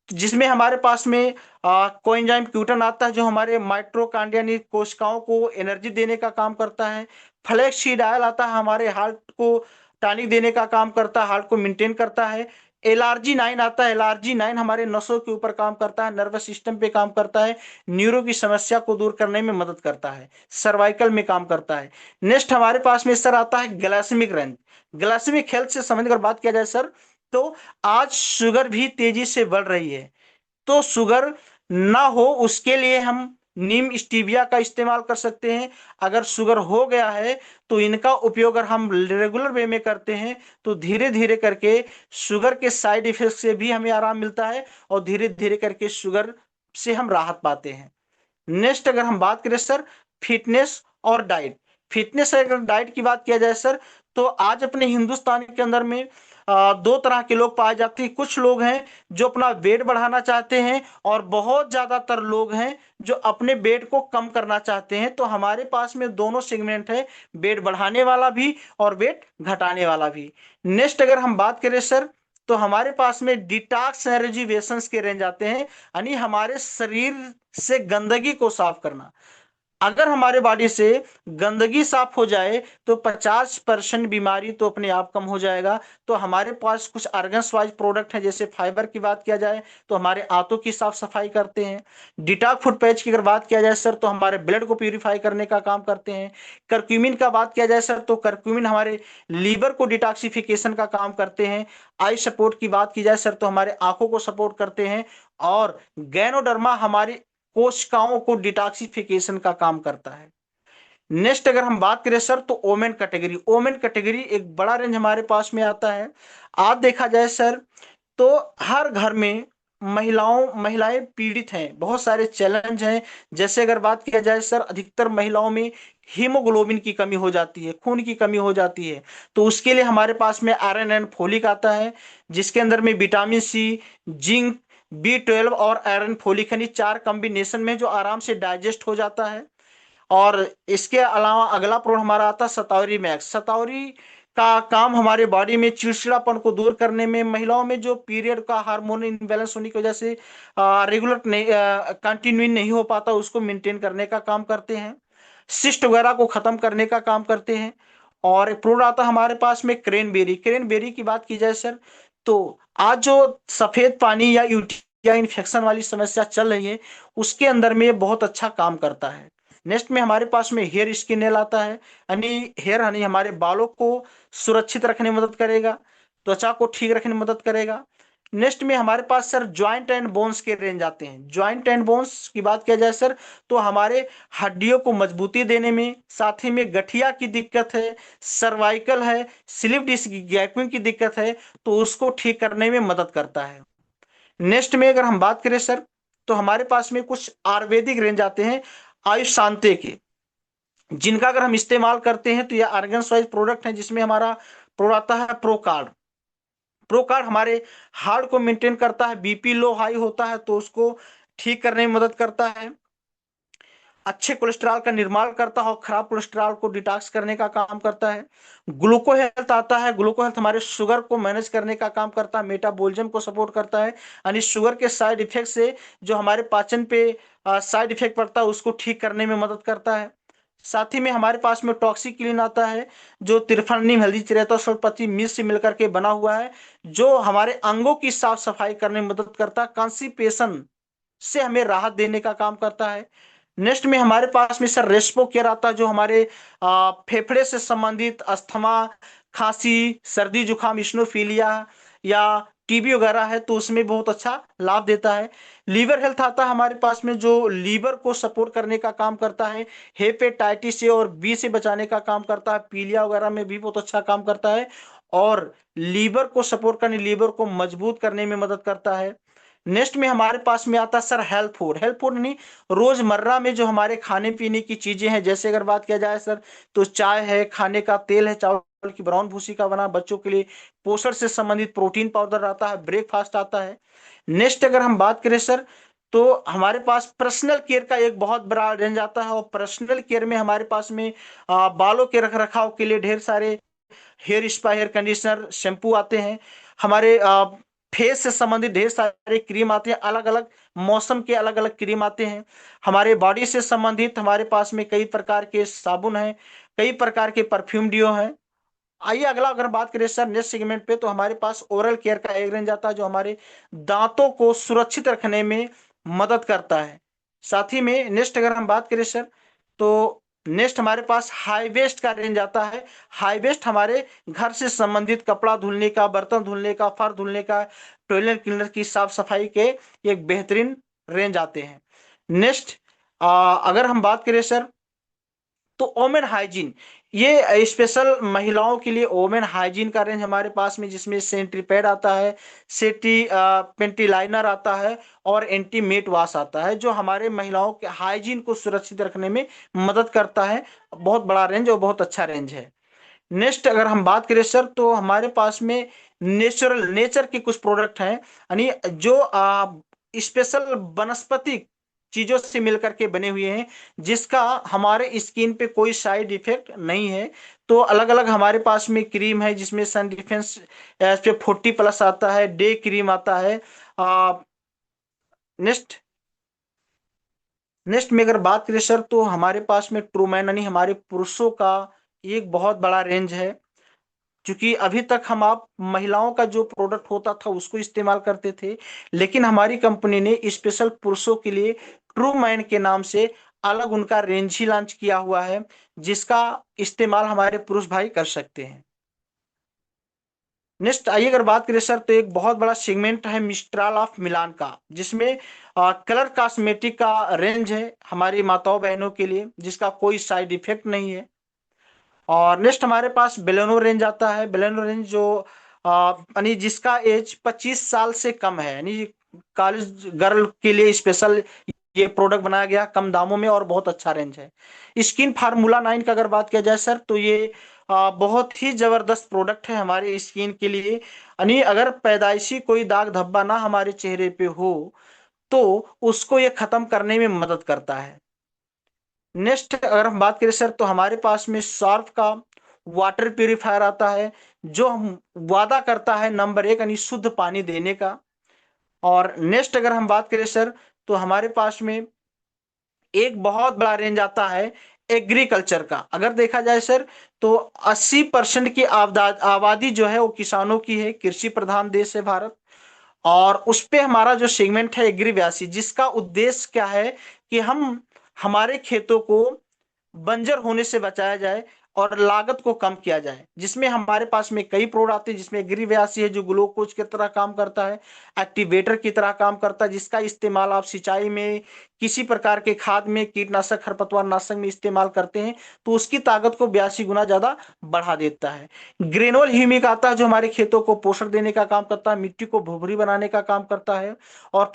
जिसमें हमारे पास में कोएंजाइम क्यूटन आता है जो हमारे माइट्रोकांड्रिया यानी कोशिकाओं को एनर्जी देने का काम करता है। फ्लेक्सीड आयल आता है, हमारे हार्ट को टॉनिक देने का काम करता है, हार्ट को मेंटेन करता है। LRG9 आता है, LRG9 हमारे नसों के ऊपर काम करता है, नर्वस सिस्टम पे काम करता है, न्यूरो की समस्या को दूर करने में मदद करता है, सर्वाइकल में काम करता है। नेक्स्ट हमारे पास में सर आता है ग्लाइसेमिक रेंज। ग्लाइसेमिक हेल्थ से संबंधित अगर बात किया जाए सर, तो आज शुगर भी तेजी से बढ़ रही है, तो शुगर ना हो उसके लिए हम नीम स्टीविया का इस्तेमाल कर सकते हैं। अगर शुगर हो गया है तो इनका उपयोग अगर हम रेगुलर वे में करते हैं तो धीरे धीरे करके शुगर के साइड इफेक्ट से भी हमें आराम मिलता है और धीरे धीरे करके शुगर से हम राहत पाते हैं। नेक्स्ट अगर हम बात करें सर फिटनेस और डाइट, फिटनेस अगर डाइट की बात किया जाए सर, तो आज अपने हिंदुस्तान के अंदर में दो तरह के लोग पाए जाते हैं। कुछ लोग हैं जो अपना वेट बढ़ाना चाहते हैं और बहुत ज्यादातर लोग हैं जो अपने वेट को कम करना चाहते हैं। तो हमारे पास में दोनों सेगमेंट है, वेट बढ़ाने वाला भी और वेट घटाने वाला भी। नेक्स्ट अगर हम बात करें सर, तो हमारे पास में डिटॉक्स रेजुवेशंस के रेंज आते हैं, यानी हमारे शरीर से गंदगी को साफ करना। अगर हमारे बॉडी से गंदगी साफ हो जाए तो 50% बीमारी तो अपने आप कम हो जाएगा। तो हमारे पास कुछ ऑर्गन्स वाइज प्रोडक्ट हैं, जैसे फाइबर की बात किया जाए तो हमारे आंतों की साफ सफाई करते हैं। डिटॉक्स फुट पैच की अगर बात किया जाए सर, तो हमारे ब्लड को प्यूरिफाई करने का काम करते हैं। करक्यूमिन का बात किया जाए सर, तो करक्यूमिन हमारे लीवर को डिटॉक्सिफिकेशन का काम करते हैं। आई सपोर्ट की बात की जाए सर, तो हमारे आंखों को सपोर्ट करते हैं। और गैनोडर्मा हमारी कोशिकाओं को डिटॉक्सिफिकेशन का काम करता है। नेक्स्ट अगर हम बात करें सर, तो ओमेन कैटेगरी, ओमेन कैटेगरी एक बड़ा रेंज हमारे पास में आता है। आज देखा जाए सर, तो हर घर में महिलाएं पीड़ित हैं, बहुत सारे चैलेंज हैं। जैसे अगर बात किया जाए सर, अधिकतर महिलाओं में हीमोग्लोबिन की कमी हो जाती है, खून की कमी हो जाती है। तो उसके लिए हमारे पास में आयरन एंड फोलिक आता है, जिसके अंदर में विटामिन सी, जिंक, B12 और आयरन फोलिक यानी चार कॉम्बिनेशन में जो आराम से डाइजेस्ट हो जाता है। और इसके अलावा अगला प्रोडक्ट हमारा आता है सतावरी मैक्स। सतावरी का काम हमारे बॉडी में चिड़चिड़ापन को दूर करने में, महिलाओं में जो पीरियड का हार्मोन इनबैलेंस होने की वजह से रेगुलर नहीं कंटिन्यू नहीं हो पाता, उसको मेंटेन करने का काम करते हैं। सिस्ट वगैरह को खत्म करने का काम करते हैं। और एक प्रोडक्ट आता है हमारे पास में क्रेनबेरी। क्रेनबेरी की बात की जाए सर, तो आज जो सफेद पानी या यूटिया इन्फेक्शन वाली समस्या चल रही है, उसके अंदर में ये बहुत अच्छा काम करता है। नेक्स्ट में हमारे पास में हेयर स्किन नेल आता है, यानी हेयर यानी हमारे बालों को सुरक्षित रखने में मदद करेगा, त्वचा को ठीक रखने में मदद करेगा। नेक्स्ट में हमारे पास सर ज्वाइंट एंड बोन्स के रेंज आते हैं। ज्वाइंट एंड बोन्स की बात किया जाए सर, तो हमारे हड्डियों को मजबूती देने में, साथ ही में गठिया की दिक्कत है, सर्वाइकल है, स्लिप डिस्क गैपिंग की दिक्कत है, तो उसको ठीक करने में मदद करता है। नेक्स्ट में अगर हम बात करें सर, तो हमारे पास में कुछ आयुर्वेदिक रेंज आते हैं आयुष शांति के, जिनका अगर हम इस्तेमाल करते हैं तो ये आर्गन वाइज प्रोडक्ट है, जिसमें हमारा प्रोडक्ट आता है प्रोकार्ड। प्रोकार्ड हमारे हार्ट को मेंटेन करता है, बीपी लो हाई होता है तो उसको ठीक करने में मदद करता है, अच्छे कोलेस्ट्रॉल का निर्माण करता है और खराब कोलेस्ट्रॉल को डिटॉक्स करने का काम करता है। ग्लूको हेल्थ आता है, ग्लूको हेल्थ हमारे शुगर को मैनेज करने का काम करता है, मेटाबॉलिज्म को सपोर्ट करता है, यानी शुगर के साइड इफेक्ट से जो हमारे पाचन पे साइड इफेक्ट पड़ता है उसको ठीक करने में मदद करता है। साथ ही में हमारे पास में टॉक्सिक्लीन आता है, जो त्रिफलनीम हल्दी चिरेतोसल्फाती मिर्च से मिलकर के बना हुआ है, जो हमारे अंगों की साफ सफाई करने में मदद करता है, कॉन्स्टिपेशन से हमें राहत देने का काम करता है। नेक्स्ट में हमारे पास में सर रेस्पो केयर आता है, जो हमारे फेफड़े से संबंधित अस्थमा, खांसी, सर्दी जुकाम, इस्नोफीलिया या टीबी वगैरह है तो उसमें बहुत अच्छा लाभ देता है। लीवर हेल्थ आता है हमारे पास में, जो लीवर को सपोर्ट करने का काम करता है, हेपेटाइटिस से और बी से बचाने का काम करता है, पीलिया वगैरह में भी बहुत अच्छा काम करता है। और लीवर को सपोर्ट करने, लीवर को मजबूत करने में मदद करता है। नेक्स्ट में हमारे पास में आता है sir health food. Health food यानी रोजमर्रा में जो हमारे खाने पीने की चीजें हैं, जैसे अगर बात किया जाए सर, तो चाय है, खाने का तेल है चावल की ब्राउन भूसी का बना, बच्चों के लिए पोषण से संबंधित प्रोटीन पाउडर आता है, ब्रेकफास्ट आता है। नेक्स्ट अगर हम बात करें सर, तो हमारे पास पर्सनल केयर का एक बहुत बड़ा रेंज आता है, और पर्सनल केयर में हमारे पास में बालों के रख रखाव के लिए ढेर सारे hair spa, hair conditioner, shampoo आते हैं। हमारे फेस से संबंधित ढेर सारे क्रीम आते हैं, अलग अलग मौसम के अलग अलग क्रीम आते हैं। हमारे बॉडी से संबंधित हमारे पास में कई प्रकार के साबुन हैं, कई प्रकार के परफ्यूम डिओ हैं। आइए अगला अगर बात करें सर नेक्स्ट सेगमेंट पे, तो हमारे पास ओरल केयर का एक रेंज आता है जो हमारे दांतों को सुरक्षित रखने में मदद करता है। साथ ही में नेक्स्ट अगर हम बात करें सर, तो नेक्स्ट हमारे पास हाई वेस्ट का रेंज आता है। हाई वेस्ट हमारे घर से संबंधित कपड़ा धुलने का, बर्तन धुलने का, फर धुलने का, टॉयलेट क्लीनर की साफ सफाई के एक बेहतरीन रेंज आते हैं। नेक्स्ट अगर हम बात करें सर, तो ओमेन हाइजीन, ये स्पेशल महिलाओं के लिए ओमेन हाइजीन का रेंज हमारे पास में, जिसमें सेंट्री पैड आता है, सेटी पेंटी लाइनर आता है, और एंटी मेट वॉश आता है, जो हमारे महिलाओं के हाइजीन को सुरक्षित रखने में मदद करता है। बहुत बड़ा रेंज और बहुत अच्छा रेंज है। नेक्स्ट अगर हम बात करें सर, तो हमारे पास में नेचर के कुछ प्रोडक्ट हैं, यानी जो स्पेशल वनस्पति चीजों से मिलकर के बने हुए हैं, जिसका हमारे स्किन पे कोई साइड इफेक्ट नहीं है। तो अलग अलग हमारे पास में क्रीम है, जिसमें सन डिफेंस एस पे 40+ आता है, डे क्रीम आता है। नेक्स्ट नेक्स्ट में अगर बात करें सर, तो हमारे पास में ट्रूमैन यानी हमारे पुरुषों का एक बहुत बड़ा रेंज है। क्योंकि अभी तक हम आप महिलाओं का जो प्रोडक्ट होता था उसको इस्तेमाल करते थे, लेकिन हमारी कंपनी ने स्पेशल पुरुषों के लिए ट्रू मैन के नाम से अलग उनका रेंज ही लॉन्च किया हुआ है, जिसका इस्तेमाल हमारे पुरुष भाई कर सकते हैं। नेक्स्ट आइए अगर बात करें सर, तो एक बहुत बड़ा सेगमेंट है मिस्ट्राल ऑफ मिलान का, जिसमें कलर कॉस्मेटिक का रेंज है हमारी माताओं बहनों के लिए, जिसका कोई साइड इफेक्ट नहीं है। और नेक्स्ट हमारे पास बेलेनो रेंज आता है। बेलेनो रेंज जो यानी जिसका एज 25 साल से कम है, यानी कॉलेज गर्ल के लिए स्पेशल ये प्रोडक्ट बनाया गया, कम दामों में और बहुत अच्छा रेंज है। स्किन फार्मूला 9 का अगर बात किया जाए सर, तो ये बहुत ही जबरदस्त प्रोडक्ट है हमारे स्किन के लिए, यानी अगर पैदाइशी कोई दाग धब्बा ना हमारे चेहरे पे हो, तो उसको ये खत्म करने में मदद करता है। नेक्स्ट अगर हम बात करें सर, तो हमारे पास में शार्प का वाटर प्यूरिफायर आता है, जो हम वादा करता है नंबर 1 यानी शुद्ध पानी देने का। और नेक्स्ट अगर हम बात करें सर, तो हमारे पास में एक बहुत बड़ा रेंज आता है एग्रीकल्चर का। अगर देखा जाए सर, तो 80% की आबादी जो है वो किसानों की है, कृषि प्रधान देश है भारत। और उस पे हमारा जो सेगमेंट है एग्री व्यासी, जिसका उद्देश्य क्या है कि हम हमारे खेतों को बंजर होने से बचाया जाए और लागत को कम किया जाए, जिसमें हमारे पास में कई प्रोडक्ट आते हैं, जिसमें एग्रीव्यासी है जो ग्लूकोज की तरह काम करता है, एक्टिवेटर की तरह काम करता है, जिसका इस्तेमाल आप सिंचाई में, किसी प्रकार के खाद में, कीटनाशक खरपतवार नाशक में इस्तेमाल करते हैं, तो उसकी ताकत को 82 गुना ज्यादा बढ़ा देता है। ग्रेनोल ह्यूमिक आता है, जो हमारे खेतों को पोषण देने का काम करता है, मिट्टी को भुरभुरी बनाने का काम करता है। और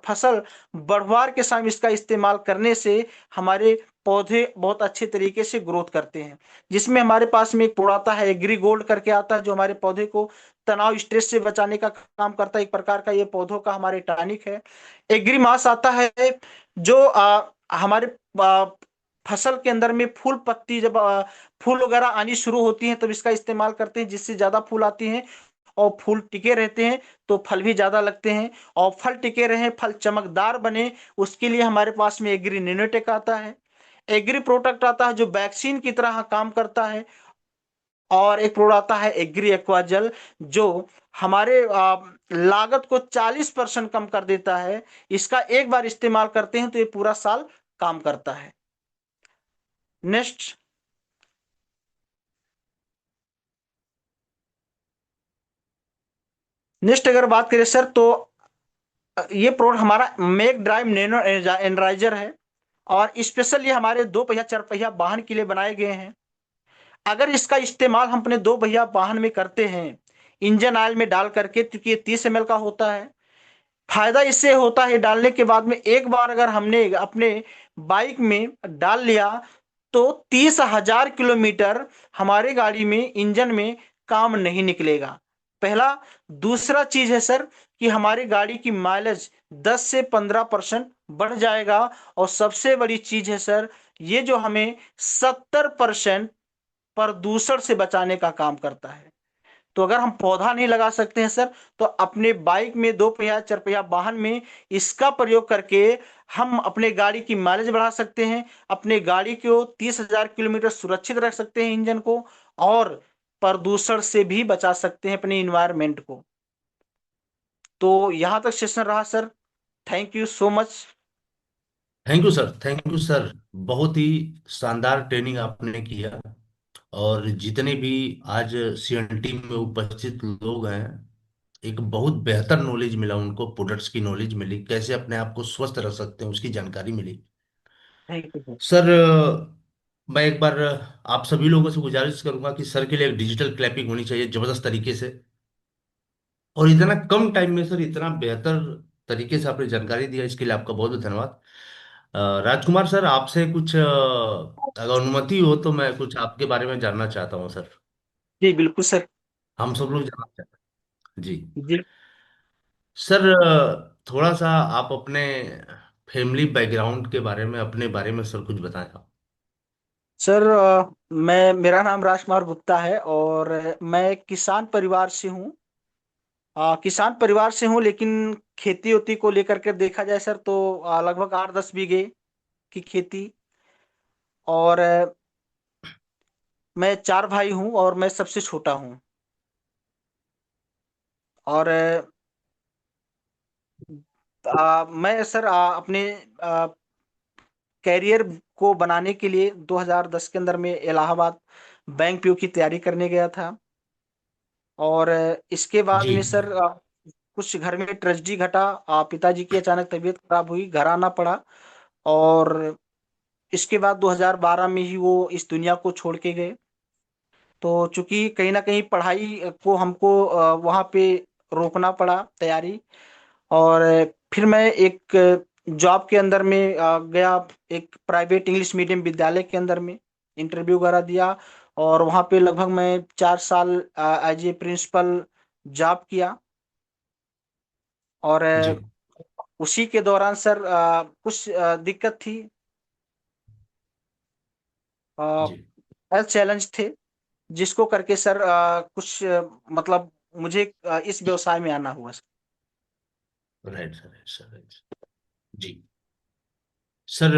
फसल बढ़वार के समय इसका इस्तेमाल करने से हमारे पौधे बहुत अच्छे तरीके से ग्रोथ करते हैं। जिसमें हमारे पास में एक प्रोडक्ट आता है एग्री गोल्ड करके आता है, जो हमारे पौधे को तनाव स्ट्रेस से बचाने का काम करता है, एक प्रकार का ये पौधों का हमारे टॉनिक है। एग्री मास आता है, जो हमारे फसल के अंदर में फूल पत्ती जब फूल वगैरह आनी शुरू होती हैं, तब इसका इस्तेमाल करते हैं, जिससे ज्यादा फूल आती हैं और फूल टिके रहते हैं, तो फल भी ज्यादा लगते हैं। और फल टिके रहे, फल चमकदार बने, उसके लिए हमारे पास में एग्री निनोटेक आता है। एग्री प्रोडक्ट आता है जो वैक्सीन की तरह काम करता है। और एक प्रोडक्ट आता है एग्री एक्वाजल, जो हमारे लागत को 40% कम कर देता है। इसका एक बार इस्तेमाल करते हैं तो ये पूरा साल काम करता है। नेक्स्ट नेक्स्ट अगर बात करें सर, तो ये प्रोडक्ट हमारा मेक ड्राइव नैनो एनराइजर है, और स्पेशल ये हमारे 2 पहिया 4 पहिया वाहन के लिए बनाए गए हैं। अगर इसका इस्तेमाल हम अपने दो पहिया वाहन में करते हैं इंजन ऑयल में डाल करके, क्योंकि ये 30 ml का होता है। फायदा इससे होता है डालने के बाद में, एक बार अगर हमने अपने बाइक में डाल लिया तो 30,000 किलोमीटर हमारे गाड़ी में इंजन में काम नहीं निकलेगा, पहला। दूसरा चीज है सर कि हमारी गाड़ी की माइलेज 10 से 15% बढ़ जाएगा। और सबसे बड़ी चीज है सर, ये जो हमें 70% प्रदूषण से बचाने का काम करता है। तो अगर हम पौधा नहीं लगा सकते हैं सर, तो अपने बाइक में, दो पहिया चार पहिया वाहन में इसका प्रयोग करके हम अपने गाड़ी की माइलेज बढ़ा सकते हैं, अपने गाड़ी को 30,000 किलोमीटर सुरक्षित रख सकते हैं इंजन को, और प्रदूषण से भी बचा सकते हैं अपने इन्वायरमेंट को। तो यहां तक सेशन रहा sir. Thank you so much. Thank you sir, thank you sir. बहुत ही शानदार ट्रेनिंग आपने किया। और जितने भी आज सीएनटी में उपस्थित लोग हैं, एक बहुत बेहतर नॉलेज मिला उनको, प्रोडक्ट्स की नॉलेज मिली, कैसे अपने आप को स्वस्थ रख सकते हैं उसकी जानकारी मिली। थैंक यू सर मैं एक बार आप सभी लोगों से गुजारिश करूंगा कि सर के लिए एक डिजिटल क्लैपिंग होनी चाहिए जबरदस्त तरीके से। और इतना कम टाइम में सर इतना बेहतर तरीके से आपने जानकारी दिया, इसके लिए आपका बहुत बहुत धन्यवाद। राजकुमार सर, आपसे कुछ अगर अनुमति हो तो मैं कुछ आपके बारे में जानना चाहता हूँ सर। जी, बिल्कुल सर। हम सब लोग जानना चाहते हैं जी। जी सर थोड़ा सा आप अपने फैमिली बैकग्राउंड के बारे में, अपने बारे में सर कुछ बताएं आप। सर, मेरा नाम राजकुमार गुप्ता है और मैं किसान परिवार से हूँ। किसान परिवार से हूँ, लेकिन खेती उती को लेकर के देखा जाए सर तो लगभग 8-10 बीघे की खेती। और मैं 4 भाई हूँ और मैं सबसे छोटा हूँ। और मैं सर अपने कैरियर को बनाने के लिए 2010 के अंदर में इलाहाबाद बैंक पीओ की तैयारी करने गया था। और इसके बाद जी में सर कुछ घर में ट्रेजेडी घटा। पिताजी की अचानक तबीयत खराब हुई, घर आना पड़ा। और इसके बाद 2012 में ही वो इस दुनिया को छोड़ के गए। तो चूंकि कहीं ना कहीं पढ़ाई को हमको वहाँ पे रोकना पड़ा, तैयारी। और फिर मैं एक जॉब के अंदर में गया, एक प्राइवेट इंग्लिश मीडियम विद्यालय के अंदर में इंटरव्यू वगैरह दिया। और वहाँ पे लगभग मैं 4 साल एज ए प्रिंसिपल जॉब किया। और जी उसी के दौरान सर कुछ दिक्कत थी, जी। हेल्थ चैलेंज थे, जिसको करके सर कुछ मतलब मुझे इस व्यवसाय में आना हुआ sir. Right sir, right sir, right. जी सर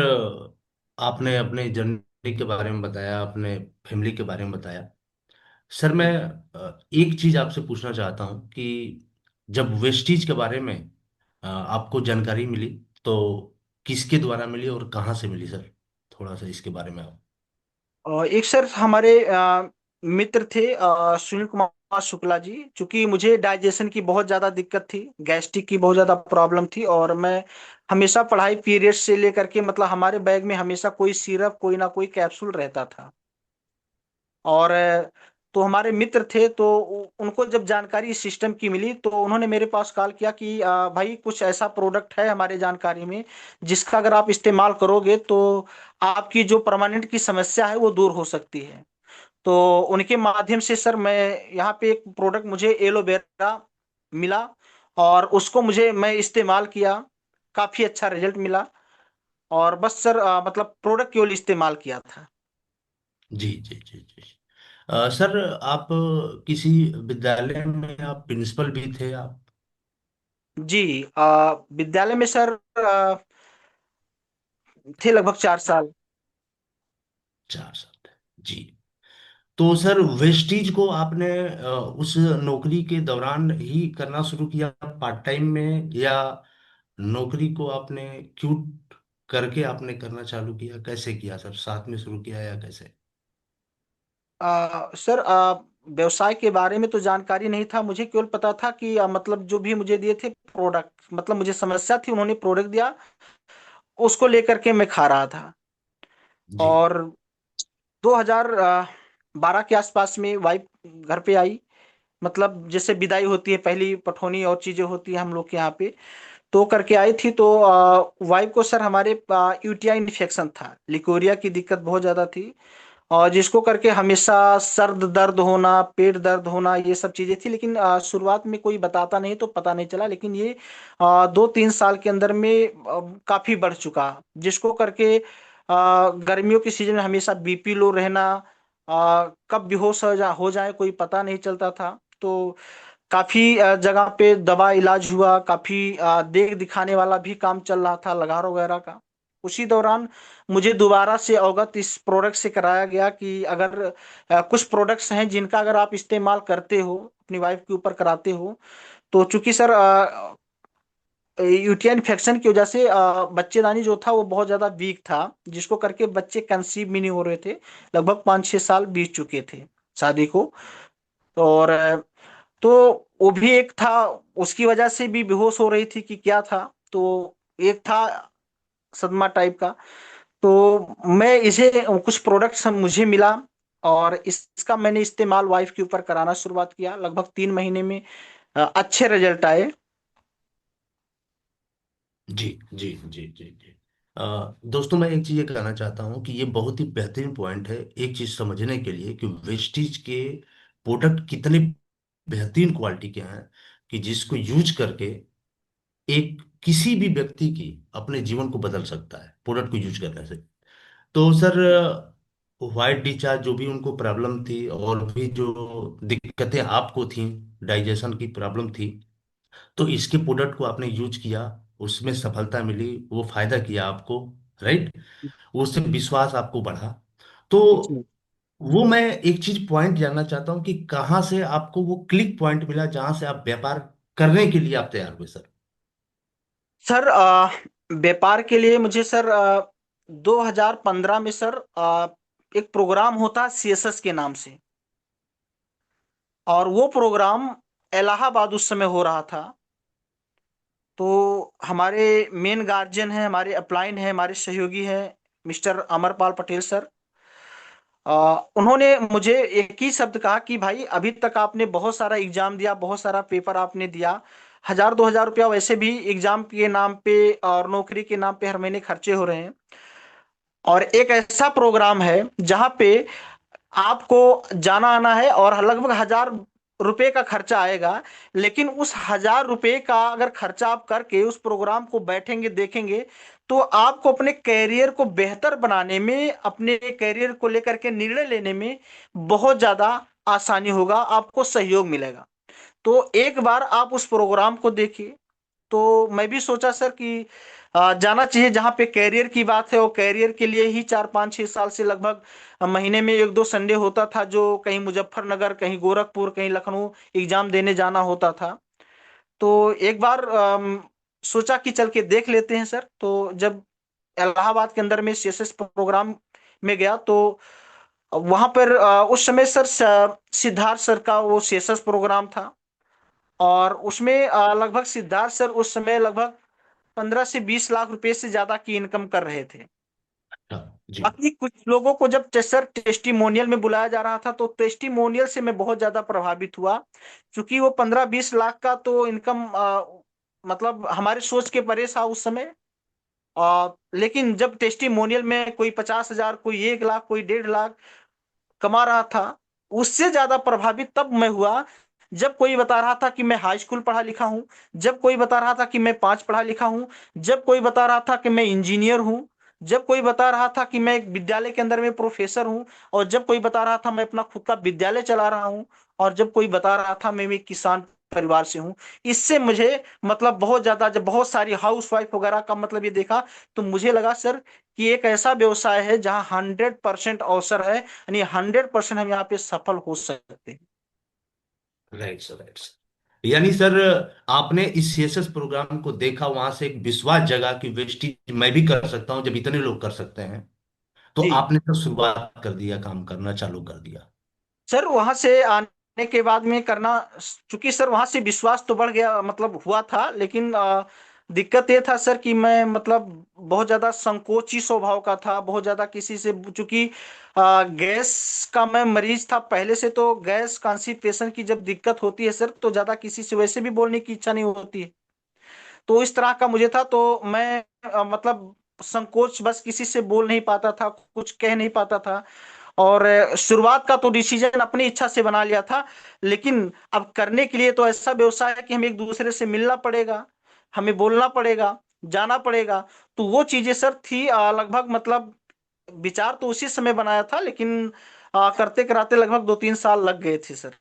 आपने अपने जर्नी के बारे में बताया, अपने फैमिली के बारे में बताया। सर मैं एक चीज आपसे पूछना चाहता हूँ कि जब वेस्टीज के बारे में आपको जानकारी मिली तो किसके द्वारा मिली और कहाँ से मिली सर? थोड़ा सा इसके बारे में आप। और एक सर हमारे मित्र थे, सुनील कुमार शुक्ला जी। चूंकि मुझे डाइजेशन की बहुत ज्यादा दिक्कत थी, गैस्ट्रिक की बहुत ज्यादा प्रॉब्लम थी, और मैं हमेशा पढ़ाई पीरियड से लेकर के, मतलब हमारे बैग में हमेशा कोई सिरप, कोई ना कोई कैप्सूल रहता था। और तो हमारे मित्र थे, तो उनको जब जानकारी इस सिस्टम की मिली तो उन्होंने मेरे पास कॉल किया कि भाई कुछ ऐसा प्रोडक्ट है हमारे जानकारी में, जिसका अगर आप इस्तेमाल करोगे तो आपकी जो परमानेंट की समस्या है वो दूर हो सकती है। तो उनके माध्यम से सर मैं यहाँ पे एक प्रोडक्ट, मुझे एलोवेरा मिला, और उसको मैं इस्तेमाल किया, काफी अच्छा रिजल्ट मिला। और बस सर मतलब प्रोडक्ट केवल इस्तेमाल किया था। जी जी जी जी। सर आप किसी विद्यालय में आप प्रिंसिपल भी थे आप? जी, विद्यालय में सर थे लगभग 4 साल। 4 साल थे जी। तो सर वेस्टीज को आपने उस नौकरी के दौरान ही करना शुरू किया पार्ट टाइम में, या नौकरी को आपने क्यूट करके आपने करना चालू किया? कैसे किया सर, साथ में शुरू किया या कैसे? सर व्यवसाय के बारे में तो जानकारी नहीं था मुझे, केवल पता था कि मतलब जो भी मुझे दिए थे प्रोडक्ट, मतलब मुझे समस्या थी, उन्होंने प्रोडक्ट दिया, उसको लेकर के मैं खा रहा था। जी और 2012 12 के आसपास में वाइफ घर पे आई। मतलब जैसे विदाई होती है, पहली पठौनी और चीजें होती है हम लोग के यहाँ पे, तो करके आई थी। तो वाइफ को सर हमारे यूटीआई इन्फेक्शन था, लिकोरिया की दिक्कत बहुत ज्यादा थी, और जिसको करके हमेशा सर्द दर्द होना, पेट दर्द होना, ये सब चीजें थी। लेकिन शुरुआत में कोई बताता नहीं तो पता नहीं चला, लेकिन ये 2-3 साल के अंदर में काफी बढ़ चुका, जिसको करके गर्मियों के सीजन में हमेशा बीपी लो रहना, कब बेहोश हो जाए कोई पता नहीं चलता था। तो काफी जगह पे दवा इलाज हुआ, काफी देख दिखाने वाला भी काम चल रहा था लगार वगैरह का। उसी दौरान मुझे दोबारा से अवगत इस प्रोडक्ट से कराया गया कि अगर कुछ प्रोडक्ट्स हैं जिनका अगर आप इस्तेमाल करते हो, अपनी वाइफ के ऊपर कराते हो, तो चूंकि सर यूटीआई इन्फेक्शन की वजह से बच्चेदानी जो था वो बहुत ज्यादा वीक था, जिसको करके बच्चे कंसीव भी नहीं हो रहे थे। लगभग 5-6 साल बीत चुके थे शादी को। और तो वो भी एक था, उसकी वजह से भी बेहोश हो रही थी कि क्या था। तो एक था सदमा टाइप का। तो मैं इसे कुछ प्रोडक्ट्स मुझे मिला, और इसका मैंने इस्तेमाल वाइफ के ऊपर कराना शुरुआत किया। लगभग 3 महीने में अच्छे रिजल्ट आए। जी जी जी जी जी। दोस्तों, मैं एक चीज ये कहना चाहता हूँ कि ये बहुत ही बेहतरीन पॉइंट है एक चीज समझने के लिए कि वेस्टीज के प्रोडक्ट कितने बेहतरीन क्वालिटी के हैं, कि जिसको यूज करके एक किसी भी व्यक्ति की अपने जीवन को बदल सकता है प्रोडक्ट को यूज करने से। तो सर, व्हाइट डिस्चार्ज जो भी उनको प्रॉब्लम थी और भी जो दिक्कतें आपको थी, डाइजेशन की प्रॉब्लम थी, तो इसके प्रोडक्ट को आपने यूज किया, उसमें सफलता मिली, वो फायदा किया आपको, राइट? उससे विश्वास आपको बढ़ा। तो जी वो मैं एक चीज पॉइंट जानना चाहता हूँ कि कहाँ से आपको वो क्लिक पॉइंट मिला जहां से आप व्यापार करने के लिए आप तैयार हुए सर? सर, व्यापार के लिए मुझे सर 2015 में सर एक प्रोग्राम होता है सीएसएस के नाम से, और वो प्रोग्राम इलाहाबाद उस समय हो रहा था। तो हमारे मेन गार्जियन हैं, हमारे अपलाइन हैं, हमारे सहयोगी हैं मिस्टर अमरपाल पटेल सर। उन्होंने मुझे एक ही शब्द कहा कि भाई अभी तक आपने बहुत सारा एग्जाम दिया, बहुत सारा पेपर आपने दिया, 1,000-2,000 रुपया वैसे भी एग्जाम के नाम पे और नौकरी के नाम पे हर महीने खर्चे हो रहे हैं, और एक ऐसा प्रोग्राम है जहाँ पे आपको जाना आना है और लगभग 1,000 रुपए का खर्चा आएगा। लेकिन उस 1,000 रुपए का अगर खर्चा आप करके उस प्रोग्राम को बैठेंगे देखेंगे, तो आपको अपने कैरियर को बेहतर बनाने में, अपने कैरियर को लेकर के निर्णय लेने में बहुत ज्यादा आसानी होगा, आपको सहयोग मिलेगा। तो एक बार आप उस प्रोग्राम को देखिए। तो मैं भी सोचा सर कि जाना चाहिए जहाँ पे कैरियर की बात है, और कैरियर के लिए ही 4-5-6 साल से लगभग महीने में 1-2 संडे होता था, जो कहीं मुजफ्फरनगर, कहीं गोरखपुर, कहीं लखनऊ एग्जाम देने जाना होता था। तो एक बार सोचा कि चल के देख लेते हैं सर। तो जब इलाहाबाद के अंदर में सीएसएस प्रोग्राम में गया, तो वहां पर उस समय सर सिद्धार्थ सर का वो सीएसएस प्रोग्राम था, और उसमें लगभग सिद्धार्थ सर उस समय लगभग 15 से 20 लाख रुपए से ज्यादा की इनकम कर रहे थे। हाँ जी। बाकी कुछ लोगों को जब सर टेस्टिमोनियल में बुलाया जा रहा था, तो टेस्टिमोनियल से मैं बहुत ज्यादा प्रभावित हुआ, क्योंकि वो 15-20 लाख का तो इनकम मतलब हमारे सोच के परे था उस समय। लेकिन जब टेस्टिमोनियल में कोई 50,000, कोई 1 लाख, कोई 1.5 लाख कमा रहा था, उससे ज्यादा प्रभावित तब मैं हुआ जब कोई बता रहा था कि मैं हाई स्कूल पढ़ा लिखा हूं, जब कोई बता रहा था कि मैं 5 पढ़ा लिखा हूं, जब कोई बता रहा था कि मैं इंजीनियर हूं, जब कोई बता रहा था कि मैं एक विद्यालय के अंदर में प्रोफेसर हूं, और जब कोई बता रहा था मैं अपना खुद का विद्यालय चला रहा हूं, और जब कोई बता रहा था मैं भी किसान परिवार से हूं। इससे मुझे मतलब बहुत ज्यादा, जब बहुत सारी हाउस वाइफ वगैरह का मतलब ये देखा, तो मुझे लगा सर कि एक ऐसा व्यवसाय है जहां 100% अवसर है, यानी 100% हम यहाँ पे सफल हो सकते हैं। Right sir, right sir. यानी सर, आपने इस सीएसएस प्रोग्राम को देखा, वहां से एक विश्वास जगा कि वेस्टीज मैं भी कर सकता हूं जब इतने लोग कर सकते हैं। तो जी आपने तो शुरुआत कर दिया, काम करना चालू कर दिया। सर, वहां से आने के बाद में करना, चूंकि सर वहां से विश्वास तो बढ़ गया, मतलब हुआ था, लेकिन दिक्कत ये था सर कि मैं मतलब बहुत ज्यादा संकोची स्वभाव का था, बहुत ज्यादा किसी से, चूंकि गैस का मैं मरीज था पहले से, तो गैस कॉन्स्टिपेशन की जब दिक्कत होती है सर, तो ज्यादा किसी से वैसे भी बोलने की इच्छा नहीं होती है। तो इस तरह का मुझे था, तो मैं मतलब संकोच, बस किसी से बोल नहीं पाता था, कुछ कह नहीं पाता था। और शुरुआत का तो डिसीजन अपनी इच्छा से बना लिया था, लेकिन अब करने के लिए तो ऐसा व्यवसाय है कि हमें एक दूसरे से मिलना पड़ेगा, हमें बोलना पड़ेगा, जाना पड़ेगा। तो वो चीजें सर थी, लगभग मतलब विचार तो उसी समय बनाया था, लेकिन करते कराते लगभग 2-3 साल लग गए थे सर।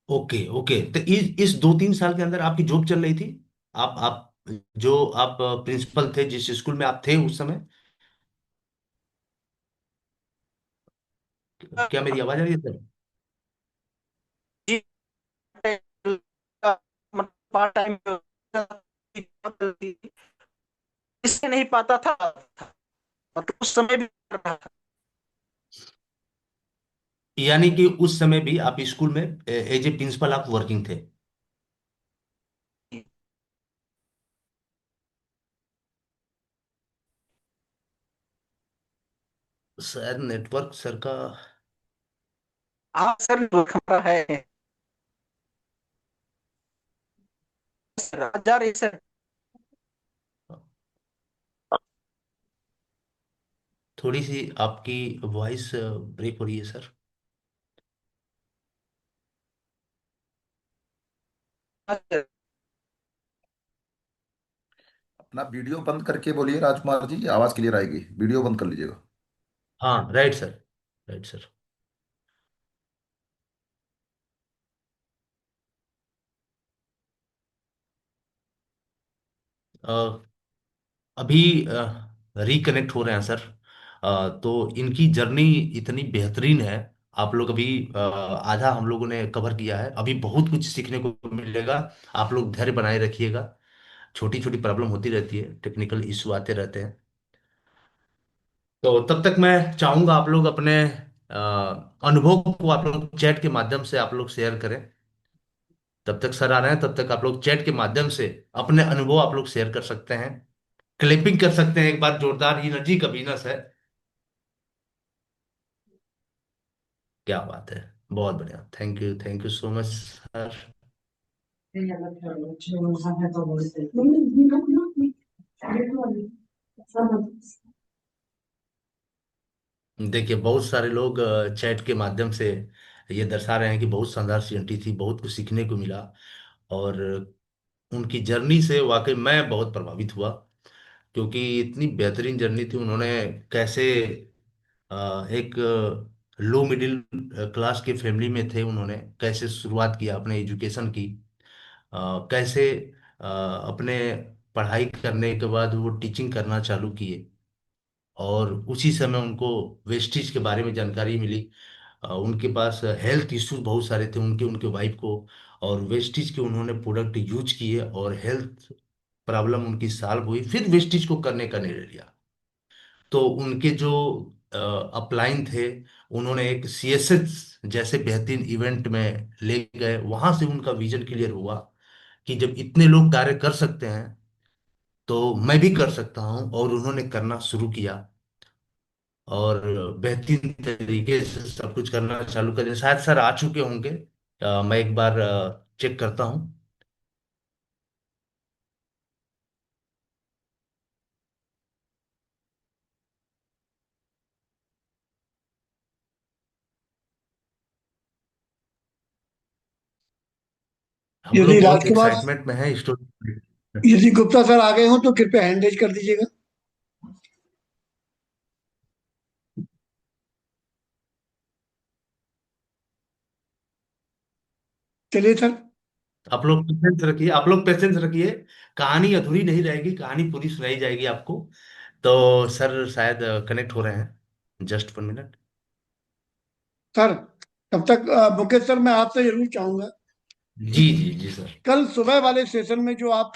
ओके ओके, तो इस 2-3 साल के अंदर आपकी जॉब चल रही थी? आप जो आप प्रिंसिपल थे जिस स्कूल में आप थे उस समय, क्या मेरी आवाज आ रही है सर? जी, पार्ट टाइम इससे नहीं पाता था, मतलब उस समय भी कर रहा था। यानी कि उस समय भी आप स्कूल में एज ए प्रिंसिपल आप वर्किंग थे? शायद नेटवर्क सर का। हाँ सर, हमारा है सर, जा रही है सर। थोड़ी सी आपकी वॉइस ब्रेक हो रही है सर। हाँ सर। अपना वीडियो बंद करके बोलिए राजकुमार जी, आवाज क्लियर आएगी। वीडियो बंद कर लीजिएगा। हाँ राइट सर, राइट सर। अभी रिकनेक्ट हो रहे हैं सर। तो इनकी जर्नी इतनी बेहतरीन है। आप लोग अभी आधा हम लोगों ने कवर किया है, अभी बहुत कुछ सीखने को मिलेगा। आप लोग धैर्य बनाए रखिएगा। छोटी छोटी प्रॉब्लम होती रहती है, टेक्निकल इशू आते रहते हैं। तो तब तक मैं चाहूंगा आप लोग अपने अनुभव को आप लोग चैट के माध्यम से आप लोग शेयर करें। तब तक सर आ रहे हैं, तब तक आप लोग चैट के माध्यम से अपने अनुभव आप लोग शेयर कर सकते हैं। क्लिपिंग कर सकते हैं एक बार, जोरदार एनर्जी का बिजनेस है। क्या बात है, बहुत बढ़िया, thank you so much sir. देखिए बहुत सारे लोग चैट के माध्यम से ये दर्शा रहे हैं कि बहुत शानदार सीएनटी थी, बहुत कुछ सीखने को मिला। और उनकी जर्नी से वाकई मैं बहुत प्रभावित हुआ, क्योंकि इतनी बेहतरीन जर्नी थी। उन्होंने कैसे एक लो मिडिल क्लास के फैमिली में थे, उन्होंने कैसे शुरुआत किया अपने एजुकेशन की। कैसे अपने पढ़ाई करने के बाद वो टीचिंग करना चालू किए। और उसी समय उनको वेस्टिज के बारे में जानकारी मिली। उनके पास हेल्थ इश्यूज बहुत सारे थे, उनके उनके वाइफ को। और वेस्टिज के उन्होंने प्रोडक्ट यूज किए और हेल्थ प्रॉब्लम उनकी सॉल्व हुई, फिर वेस्टिज को करने का निर्णय लिया। तो उनके जो अपलाइन थे, उन्होंने एक सीएसएस जैसे बेहतरीन इवेंट में ले गए। वहां से उनका विजन क्लियर हुआ कि जब इतने लोग कार्य कर सकते हैं तो मैं भी कर सकता हूं, और उन्होंने करना शुरू किया। और बेहतरीन तरीके से सब कुछ करना चालू कर दिया। शायद सर आ चुके होंगे, मैं एक बार चेक करता हूं। हम यदि लोग बहुत राजकुमार एक्साइटमेंट में हैं स्टोरी। यदि गुप्ता सर आ गए हों तो कृपया हैंड रेज कर दीजिएगा। चलिए सर। आप लोग पेशेंस रखिए, आप लोग पेशेंस रखिए। कहानी अधूरी नहीं रहेगी, कहानी पूरी सुनाई जाएगी आपको। तो सर शायद कनेक्ट हो रहे हैं, जस्ट 1 मिनट। सर तब तक मुकेश सर, मैं आपसे जरूर चाहूंगा कि जी जी जी सर। कल सुबह वाले सेशन में जो आप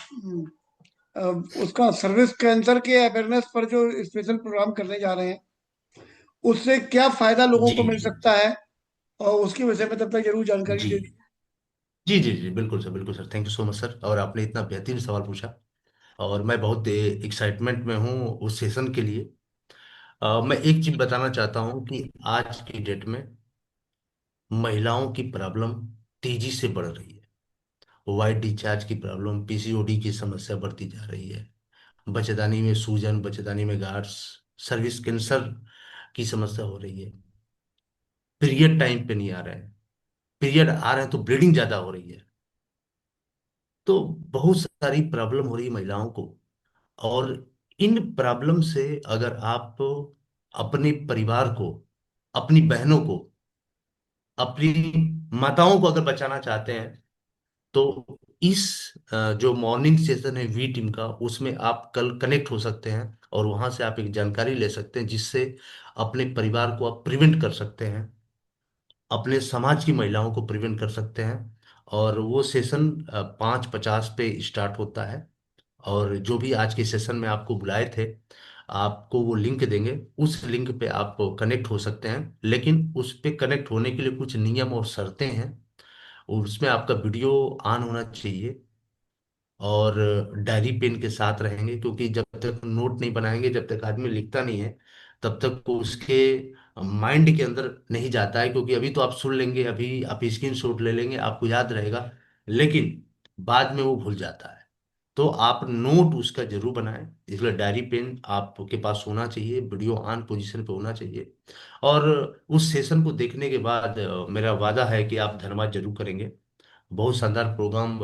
अ, उसका सर्विस कैंसर के अवेयरनेस पर जो स्पेशल प्रोग्राम करने जा रहे हैं, उससे क्या फायदा लोगों जी को मिल जी सकता है, और उसके विषय में तब तक जरूर जानकारी जी दे दीजिए। जी जी जी बिल्कुल सर, बिल्कुल sir, thank you so much sir. और आपने इतना बेहतरीन सवाल पूछा। और मैं बहुत एक्साइटमेंट में हूँ उस सेशन के लिए। मैं एक चीज बताना चाहता हूँ कि आज की डेट में महिलाओं की प्रॉब्लम तेजी से बढ़ रही है। वाइट डिस्चार्ज की प्रॉब्लम, पीसीओडी की समस्या बढ़ती जा रही है। बच्चेदानी में सूजन, बच्चेदानी में गार्ड्स, सर्विस कैंसर की समस्या हो रही है। पीरियड टाइम पे नहीं आ रहे हैं, पीरियड आ रहे हैं तो ब्लीडिंग ज्यादा हो रही है। तो बहुत सारी प्रॉब्लम हो रही है महिलाओं को। और इन प्रॉब्लम से अगर आप अपने परिवार को, अपनी बहनों को, अपनी माताओं को अगर बचाना चाहते हैं, तो इस जो मॉर्निंग सेशन है वी टीम का, उसमें आप कल कनेक्ट हो सकते हैं और वहां से आप एक जानकारी ले सकते हैं जिससे अपने परिवार को आप प्रिवेंट कर सकते हैं, अपने समाज की महिलाओं को प्रिवेंट कर सकते हैं। और वो सेशन 5:50 पे स्टार्ट होता है। और जो भी आज के सेशन में आपको बुलाए थे, आपको वो लिंक देंगे, उस लिंक पे आप कनेक्ट हो सकते हैं। लेकिन उस पे कनेक्ट होने के लिए कुछ नियम और शर्तें हैं। और उसमें आपका वीडियो ऑन होना चाहिए और डायरी पेन के साथ रहेंगे, क्योंकि जब तक नोट नहीं बनाएंगे, जब तक आदमी लिखता नहीं है, तब तक वो उसके माइंड के अंदर नहीं जाता है। क्योंकि अभी तो आप सुन लेंगे, अभी आप स्क्रीन शॉट ले लेंगे, आपको याद रहेगा, लेकिन बाद में वो भूल जाता है। तो आप नोट उसका जरूर बनाएं, इसलिए डायरी पेन आपके पास होना चाहिए, वीडियो ऑन पोजीशन पे होना चाहिए। और उस सेशन को देखने के बाद मेरा वादा है कि आप धन्यवाद जरूर करेंगे। बहुत शानदार प्रोग्राम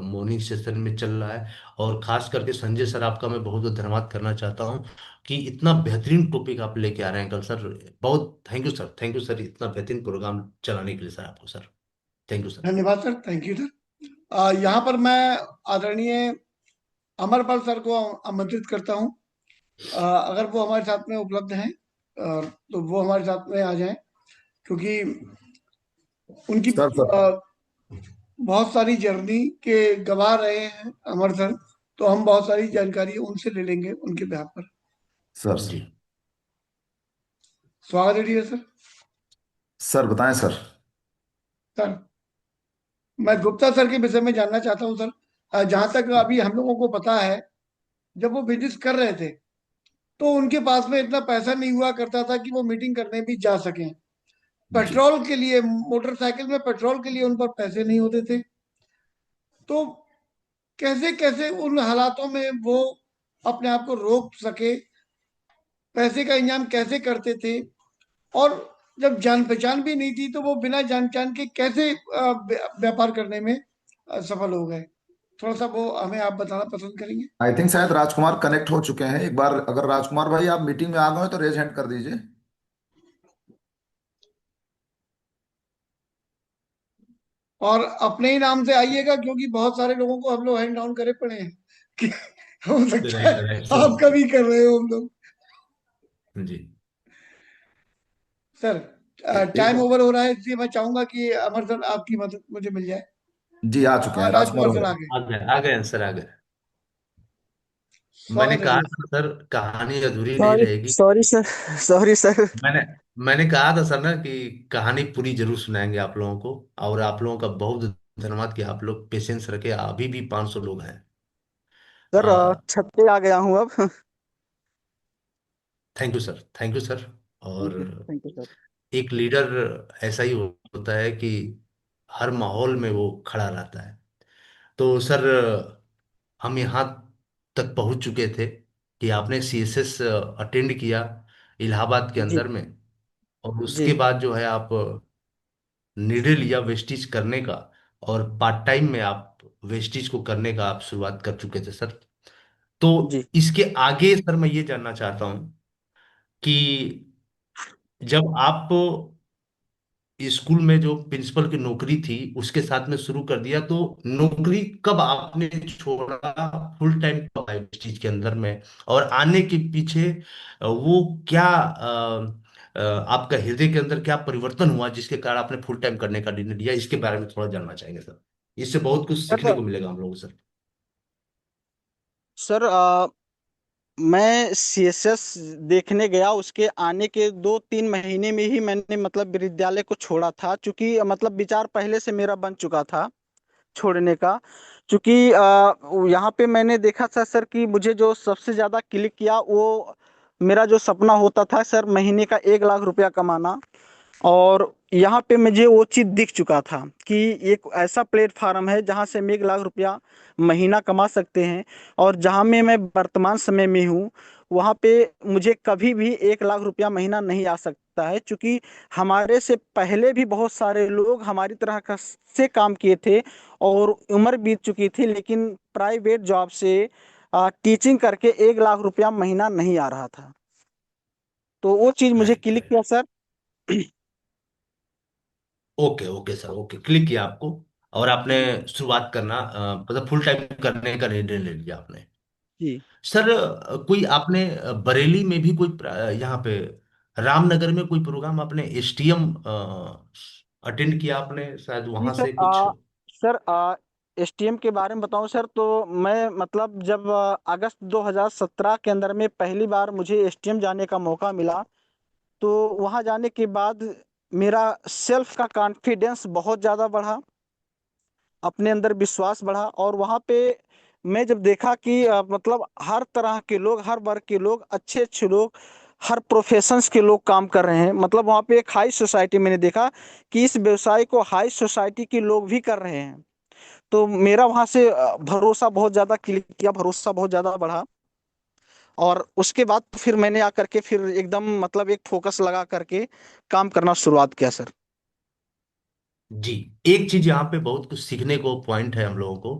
मॉर्निंग सेशन में चल रहा है। और खास करके संजय सर, आपका मैं बहुत बहुत धन्यवाद करना चाहता हूँ कि इतना बेहतरीन टॉपिक आप लेके आ रहे हैं कल सर। बहुत thank you sir, thank you sir, इतना बेहतरीन प्रोग्राम चलाने के लिए सर, आपको सर थैंक यू सर। धन्यवाद सर, थैंक यू सर। यहाँ पर मैं आदरणीय अमरपाल सर को आमंत्रित करता हूँ। अगर वो हमारे साथ में उपलब्ध हैं तो वो हमारे साथ में आ जाएं, क्योंकि उनकी सर सर बहुत सारी जर्नी के गवाह रहे हैं अमर सर। तो हम बहुत सारी जानकारी उनसे ले लेंगे उनके बिहाफ पर। सर जी। स्वागत है डियर सर। सर बताएं सर। सर, मैं गुप्ता सर के विषय में जानना चाहता हूँ सर। जहां तक अभी हम लोगों को पता है, जब वो बिजनेस कर रहे थे तो उनके पास में इतना पैसा नहीं हुआ करता था कि वो मीटिंग करने भी जा सकें। जी। पेट्रोल के लिए, मोटरसाइकिल में पेट्रोल के लिए उन पर पैसे नहीं होते थे। तो कैसे कैसे उन हालातों में वो अपने आप को रोक सके, पैसे का इंतजाम कैसे करते थे? और जब जान पहचान भी नहीं थी तो वो बिना जान पहचान के कैसे व्यापार करने में सफल हो गए? थोड़ा सा वो हमें आप बताना पसंद करेंगे? आई थिंक शायद राजकुमार कनेक्ट हो चुके हैं। एक बार अगर राजकुमार भाई आप मीटिंग में आ गए हो तो रेज हैंड कर दीजिए। और अपने ही नाम से आइएगा, क्योंकि बहुत सारे लोगों को हम लोग हैंड डाउन करे पड़े हैं कि हो सकता है राइट राइट सर। आप कभी कर रहे हो हम लोग। जी। सर, एक टाइम ओवर हो रहा है, इसलिए मैं चाहूंगा कि अमर सर आपकी मदद मुझे मिल जाए। जी आ चुके हाँ, हैं राजकुमार राजकुमार सर भाई। आगे। आ गए आंसर, आ गए। मैंने स्वागत है कहा जी। था सर, कहानी अधूरी नहीं सॉरी रहेगी। Sorry sir. Sorry sir. मैंने मैंने कहा था सर ना कि कहानी पूरी जरूर सुनाएंगे आप लोगों को। और आप लोगों का बहुत धन्यवाद कि आप लोग पेशेंस रखे, अभी भी 500 लोग हैं। सर, छत पे आ गया हूँ अब। Thank you sir, thank you sir. और थैंक यू सर। एक लीडर ऐसा ही होता है कि हर माहौल में वो खड़ा रहता है। तो सर, हम यहाँ तक पहुँच चुके थे कि आपने सीएसएस अटेंड किया इलाहाबाद के जी अंदर में। और जी उसके बाद जो है आप निर्णय लिया वेस्टिज करने का। और पार्ट टाइम में आप वेस्टिज को करने का आप शुरुआत कर चुके थे सर। तो जी इसके आगे सर मैं ये जानना चाहता हूँ कि जब आप स्कूल में जो प्रिंसिपल की नौकरी थी उसके साथ में शुरू कर दिया, तो नौकरी कब आपने छोड़ा, फुल टाइम कब आए इस चीज के अंदर में? और आने के पीछे वो क्या आपका हृदय के अंदर क्या परिवर्तन हुआ जिसके कारण आपने फुल टाइम करने का निर्णय लिया? इसके बारे में थोड़ा जानना चाहेंगे सर। इससे बहुत कुछ सीखने सर। को मिलेगा हम लोगों को सर। सर, मैं सीएसएस देखने गया, उसके आने के 2-3 महीने में ही मैंने मतलब विद्यालय को छोड़ा था, क्योंकि मतलब विचार पहले से मेरा बन चुका था छोड़ने का। क्योंकि यहाँ पे मैंने देखा था सर कि मुझे जो सबसे ज़्यादा क्लिक किया वो मेरा जो सपना होता था सर, महीने का 1 लाख रुपया कमाना। और यहाँ पे मुझे वो चीज़ दिख चुका था कि एक ऐसा प्लेटफार्म है जहाँ से हम 1 लाख रुपया महीना कमा सकते हैं। और जहाँ में मैं वर्तमान समय में हूँ, वहाँ पे मुझे कभी भी 1 लाख रुपया महीना नहीं आ सकता है, क्योंकि हमारे से पहले भी बहुत सारे लोग हमारी तरह का से काम किए थे और उम्र बीत चुकी थी, लेकिन प्राइवेट जॉब से टीचिंग करके 1 लाख रुपया महीना नहीं आ रहा था। तो वो चीज़ मुझे राइट क्लिक किया right. Sir. Okay okay sir, okay, click किया आपको। और आपने शुरुआत करना मतलब फुल टाइम करने का निर्णय ले लिया आपने। जी। सर कोई आपने बरेली में भी कोई यहाँ पे रामनगर में कोई प्रोग्राम आपने एसटीएम अटेंड किया आपने, शायद जी वहां सर। से कुछ। सर एसटीएम के बारे में बताऊं सर, तो मैं मतलब जब अगस्त 2017 के अंदर में पहली बार मुझे एसटीएम जाने का मौका मिला, तो वहां जाने के बाद मेरा सेल्फ का कॉन्फिडेंस बहुत ज़्यादा बढ़ा, अपने अंदर विश्वास बढ़ा। और वहाँ पे मैं जब देखा कि मतलब हर तरह के लोग, हर वर्ग के लोग, अच्छे अच्छे लोग, हर प्रोफेशंस के लोग काम कर रहे हैं। मतलब वहाँ पे एक हाई सोसाइटी मैंने देखा कि इस व्यवसाय को हाई सोसाइटी के लोग भी कर रहे हैं। तो मेरा वहाँ से भरोसा बहुत ज़्यादा क्लिक किया, भरोसा बहुत ज़्यादा बढ़ा। और उसके बाद फिर मैंने आकर के फिर एकदम मतलब एक फोकस लगा करके काम करना शुरुआत किया सर। जी। एक चीज यहाँ पे बहुत कुछ सीखने को पॉइंट है हम लोगों को,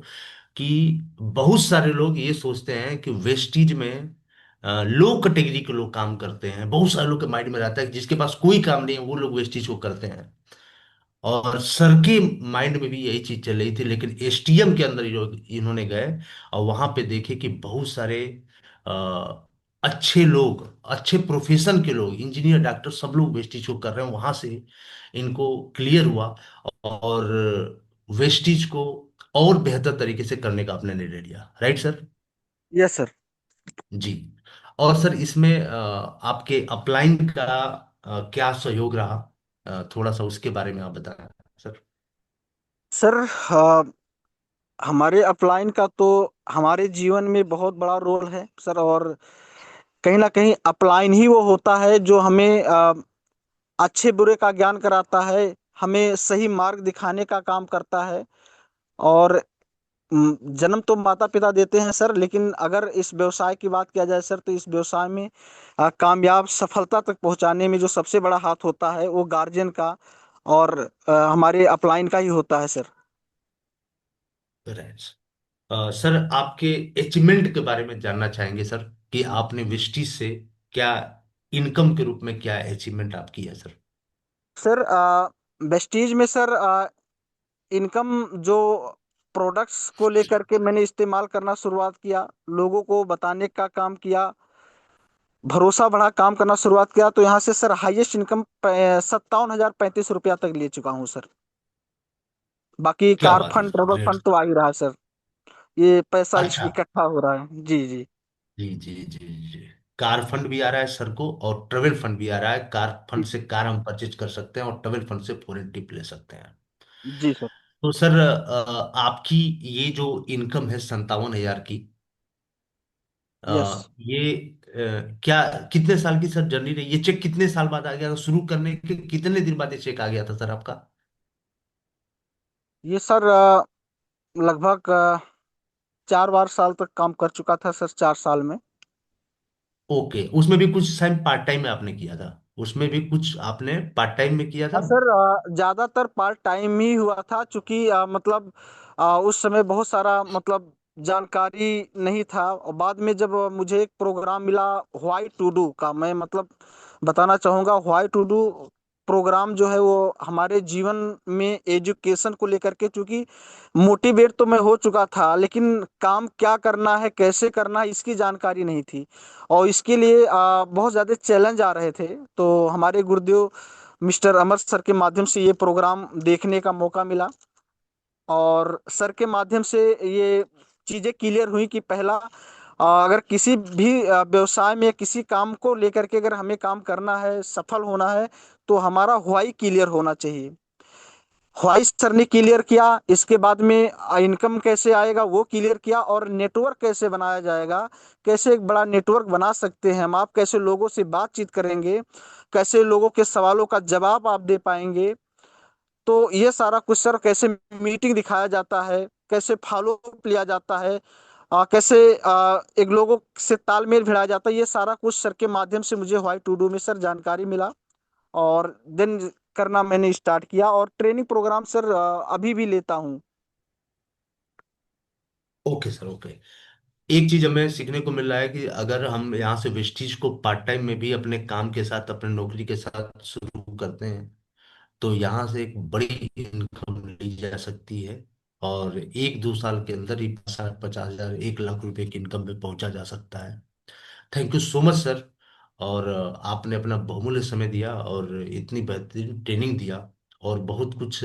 कि बहुत सारे लोग ये सोचते हैं कि वेस्टीज में लो कैटेगरी के लोग काम करते हैं। बहुत सारे लोग के माइंड में रहता है कि जिसके पास कोई काम नहीं है वो लोग वेस्टीज को करते हैं। और सर के माइंड में भी यही चीज चल रही थी, लेकिन एसटीएम के अंदर जो इन्होंने गए और वहां पे देखे कि बहुत सारे अच्छे लोग, अच्छे प्रोफेशन के लोग, इंजीनियर, डॉक्टर, सब लोग वेस्टिज को कर रहे हैं। वहां से इनको क्लियर हुआ और वेस्टिज को और बेहतर तरीके से करने का आपने निर्णय लिया, राइट सर? Yes sir. जी। और सर इसमें आपके अपलाइन का क्या सहयोग रहा? थोड़ा सा उसके बारे में आप बताएं सर। सर हमारे अपलाइन का तो हमारे जीवन में बहुत बड़ा रोल है सर। और कहीं ना कहीं अपलाइन ही वो होता है जो हमें अच्छे बुरे का ज्ञान कराता है, हमें सही मार्ग दिखाने का काम करता है। और जन्म तो माता पिता देते हैं सर, लेकिन अगर इस व्यवसाय की बात किया जाए सर, तो इस व्यवसाय में कामयाब सफलता तक पहुंचाने में जो सबसे बड़ा हाथ होता है वो गार्जियन का और हमारे अपलाइन का ही होता है सर। राइट। सर आपके अचीवमेंट के बारे में जानना चाहेंगे सर, कि आपने विस्टी से क्या इनकम के रूप में क्या अचीवमेंट आप किया सर? सर वेस्टीज में सर इनकम जो प्रोडक्ट्स को लेकर के मैंने इस्तेमाल करना शुरुआत किया, लोगों को बताने का काम किया, भरोसा बढ़ा, काम करना शुरुआत किया, तो यहाँ से सर हाईएस्ट इनकम 57,035 रुपया तक ले चुका हूँ सर। बाकी क्या कार बात है fund, sir, travel great. Fund तो आ ही रहा है सर। ये पैसा अच्छा। इकट्ठा हो रहा है। जी जी। जी जी जी जी। कार फंड भी आ रहा है सर को, और ट्रेवल फंड भी आ रहा है। कार फंड जी से कार हम परचेज कर सकते हैं और ट्रेवल फंड से फॉरेन ट्रिप ले सकते हैं। जी सर। तो सर आपकी ये जो इनकम है 57,000 की, यस। ये क्या कितने साल की सर जर्नी रही? ये चेक कितने साल बाद आ गया? शुरू करने के कितने दिन बाद ये चेक आ गया था सर आपका? ये सर लगभग 4 बार साल तक काम कर चुका था सर, 4 साल में। ओके, उसमें भी कुछ टाइम पार्ट टाइम में आपने किया था? उसमें भी कुछ आपने पार्ट टाइम में किया हाँ था? सर, ज्यादातर पार्ट टाइम ही हुआ था, क्योंकि मतलब उस समय बहुत सारा मतलब जानकारी नहीं था। और बाद में जब मुझे एक प्रोग्राम मिला व्हाई टू डू का, मैं मतलब बताना चाहूँगा, व्हाई टू डू प्रोग्राम जो है वो हमारे जीवन में एजुकेशन को लेकर के, चूंकि मोटिवेट तो मैं हो चुका था, लेकिन काम क्या करना है, कैसे करना है, इसकी जानकारी नहीं थी। और इसके लिए बहुत ज़्यादा चैलेंज आ रहे थे। तो हमारे गुरुदेव मिस्टर अमर सर के माध्यम से ये प्रोग्राम देखने का मौका मिला। और सर के माध्यम से ये चीज़ें क्लियर हुई कि पहला, अगर किसी भी व्यवसाय में किसी काम को लेकर के अगर हमें काम करना है, सफल होना है, तो हमारा व्हाई क्लियर होना चाहिए। व्हाइस सर ने क्लियर किया। इसके बाद में इनकम कैसे आएगा वो क्लियर किया, और नेटवर्क कैसे बनाया जाएगा, कैसे एक बड़ा नेटवर्क बना सकते हैं हम, आप कैसे लोगों से बातचीत करेंगे, कैसे लोगों के सवालों का जवाब आप दे पाएंगे। तो ये सारा कुछ सर, कैसे मीटिंग दिखाया जाता है, कैसे फॉलो अप लिया जाता है, कैसे एक लोगों से तालमेल भिड़ाया जाता है, ये सारा कुछ सर के माध्यम से मुझे व्हाई टू डू में सर जानकारी मिला। और देन करना मैंने स्टार्ट किया, और ट्रेनिंग प्रोग्राम सर अभी भी लेता हूँ। Okay sir, okay. एक चीज हमें सीखने को मिल रहा है कि अगर हम यहाँ से वेस्टीज को पार्ट टाइम में भी अपने काम के साथ, अपने नौकरी के साथ शुरू करते हैं, तो यहाँ से एक बड़ी इनकम ली जा सकती है। और 1-2 साल के अंदर ही 60-50 हजार, 1 लाख रुपए की इनकम पे पहुंचा जा सकता है। Thank you so much sir. और आपने अपना बहुमूल्य समय दिया और इतनी बेहतरीन ट्रेनिंग दिया, और बहुत कुछ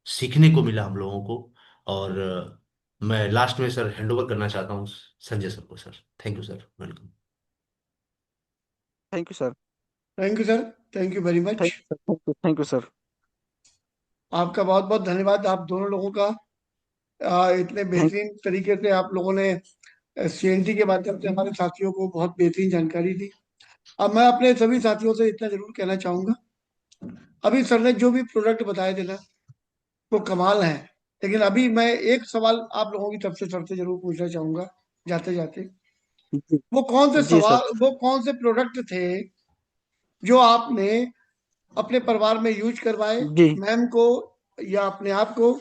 सीखने को मिला हम लोगों को। और मैं लास्ट में सर हैंड ओवर करना चाहता हूँ संजय सर को। Sir thank you sir, welcome. Thank you sir. Thank you sir. Thank you very thank much. You sir. Thank you sir. आपका बहुत बहुत धन्यवाद, आप दोनों लोगों का। इतने थैंक बेहतरीन तरीके से आप लोगों ने सीएनटी के माध्यम से हमारे साथियों को बहुत बेहतरीन जानकारी दी। अब मैं अपने सभी साथियों से इतना जरूर कहना चाहूंगा, अभी सर ने जो भी प्रोडक्ट बताए थे ना, वो कमाल है। लेकिन अभी मैं एक सवाल आप लोगों की तरफ से सर से जरूर पूछना चाहूंगा जाते जाते। जी। वो कौन से जी सर। सवाल, वो कौन से प्रोडक्ट थे जो आपने अपने परिवार में यूज करवाए, जी। मैम को या अपने आप को,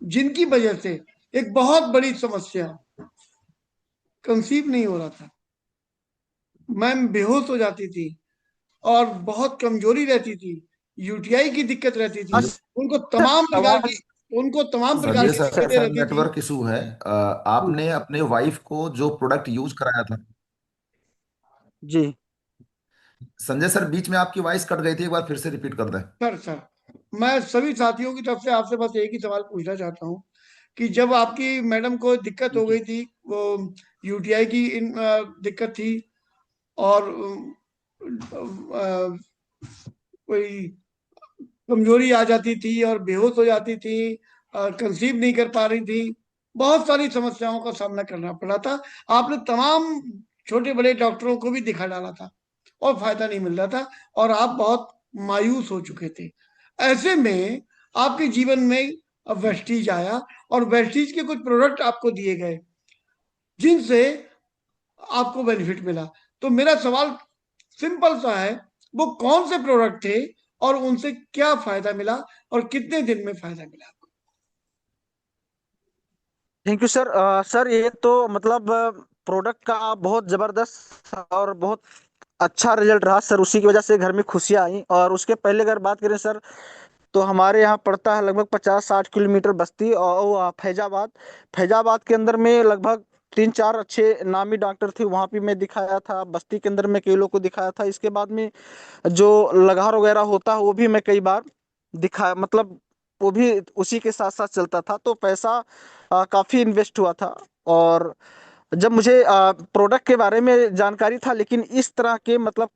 जिनकी वजह से एक बहुत बड़ी समस्या, कंसीव नहीं हो रहा था, मैम बेहोश हो जाती थी और बहुत कमजोरी रहती थी, यूटीआई की दिक्कत रहती थी, संजय उनको तमाम प्रकार की आवाज। उनको तमाम प्रकार संजय की सर दिक्कतें सर रहती थी। नेटवर्क इशू है। आपने अपने वाइफ को जो प्रोडक्ट यूज कराया था। जी। संजय सर बीच में आपकी वॉइस कट गई थी, एक बार फिर से रिपीट कर दें। सर मैं सभी साथियों की तरफ से आपसे बस एक ही सवाल पूछना चाहता हूँ कि जब आपकी मैडम को दिक्कत हो जी। गई थी, वो यूटीआई की दिक्कत थी, और कोई कमजोरी आ जाती थी और बेहोश हो जाती थी, कंसीव नहीं कर पा रही थी, बहुत सारी समस्याओं का सामना करना पड़ा था। आपने तमाम छोटे बड़े डॉक्टरों को भी दिखा डाला था और फायदा नहीं मिल रहा था, और आप बहुत मायूस हो चुके थे। ऐसे में आपके जीवन में अब वेस्टीज आया, और वेस्टीज के कुछ प्रोडक्ट आपको दिए गए जिनसे आपको बेनिफिट मिला। तो मेरा सवाल सिंपल सा है, वो कौन से प्रोडक्ट थे और उनसे क्या फायदा मिला और कितने दिन में फायदा मिला आपको? Thank you sir. सर ये तो मतलब प्रोडक्ट का बहुत जबरदस्त और बहुत अच्छा रिजल्ट रहा सर, उसी की वजह से घर में खुशियाँ आई। और उसके पहले अगर बात करें सर, तो हमारे यहाँ पड़ता है लगभग 50-60 किलोमीटर बस्ती, और फैजाबाद। फैजाबाद के अंदर में लगभग 3-4 अच्छे नामी डॉक्टर थे, वहाँ भी मैं दिखाया था। बस्ती के अंदर में कई लोगों को दिखाया था। इसके बाद में जो लगार वगैरह होता है वो भी मैं कई बार दिखा, मतलब वो भी उसी के साथ साथ चलता था। तो पैसा काफी इन्वेस्ट हुआ था। और जब मुझे प्रोडक्ट के बारे में जानकारी था, लेकिन इस तरह के मतलब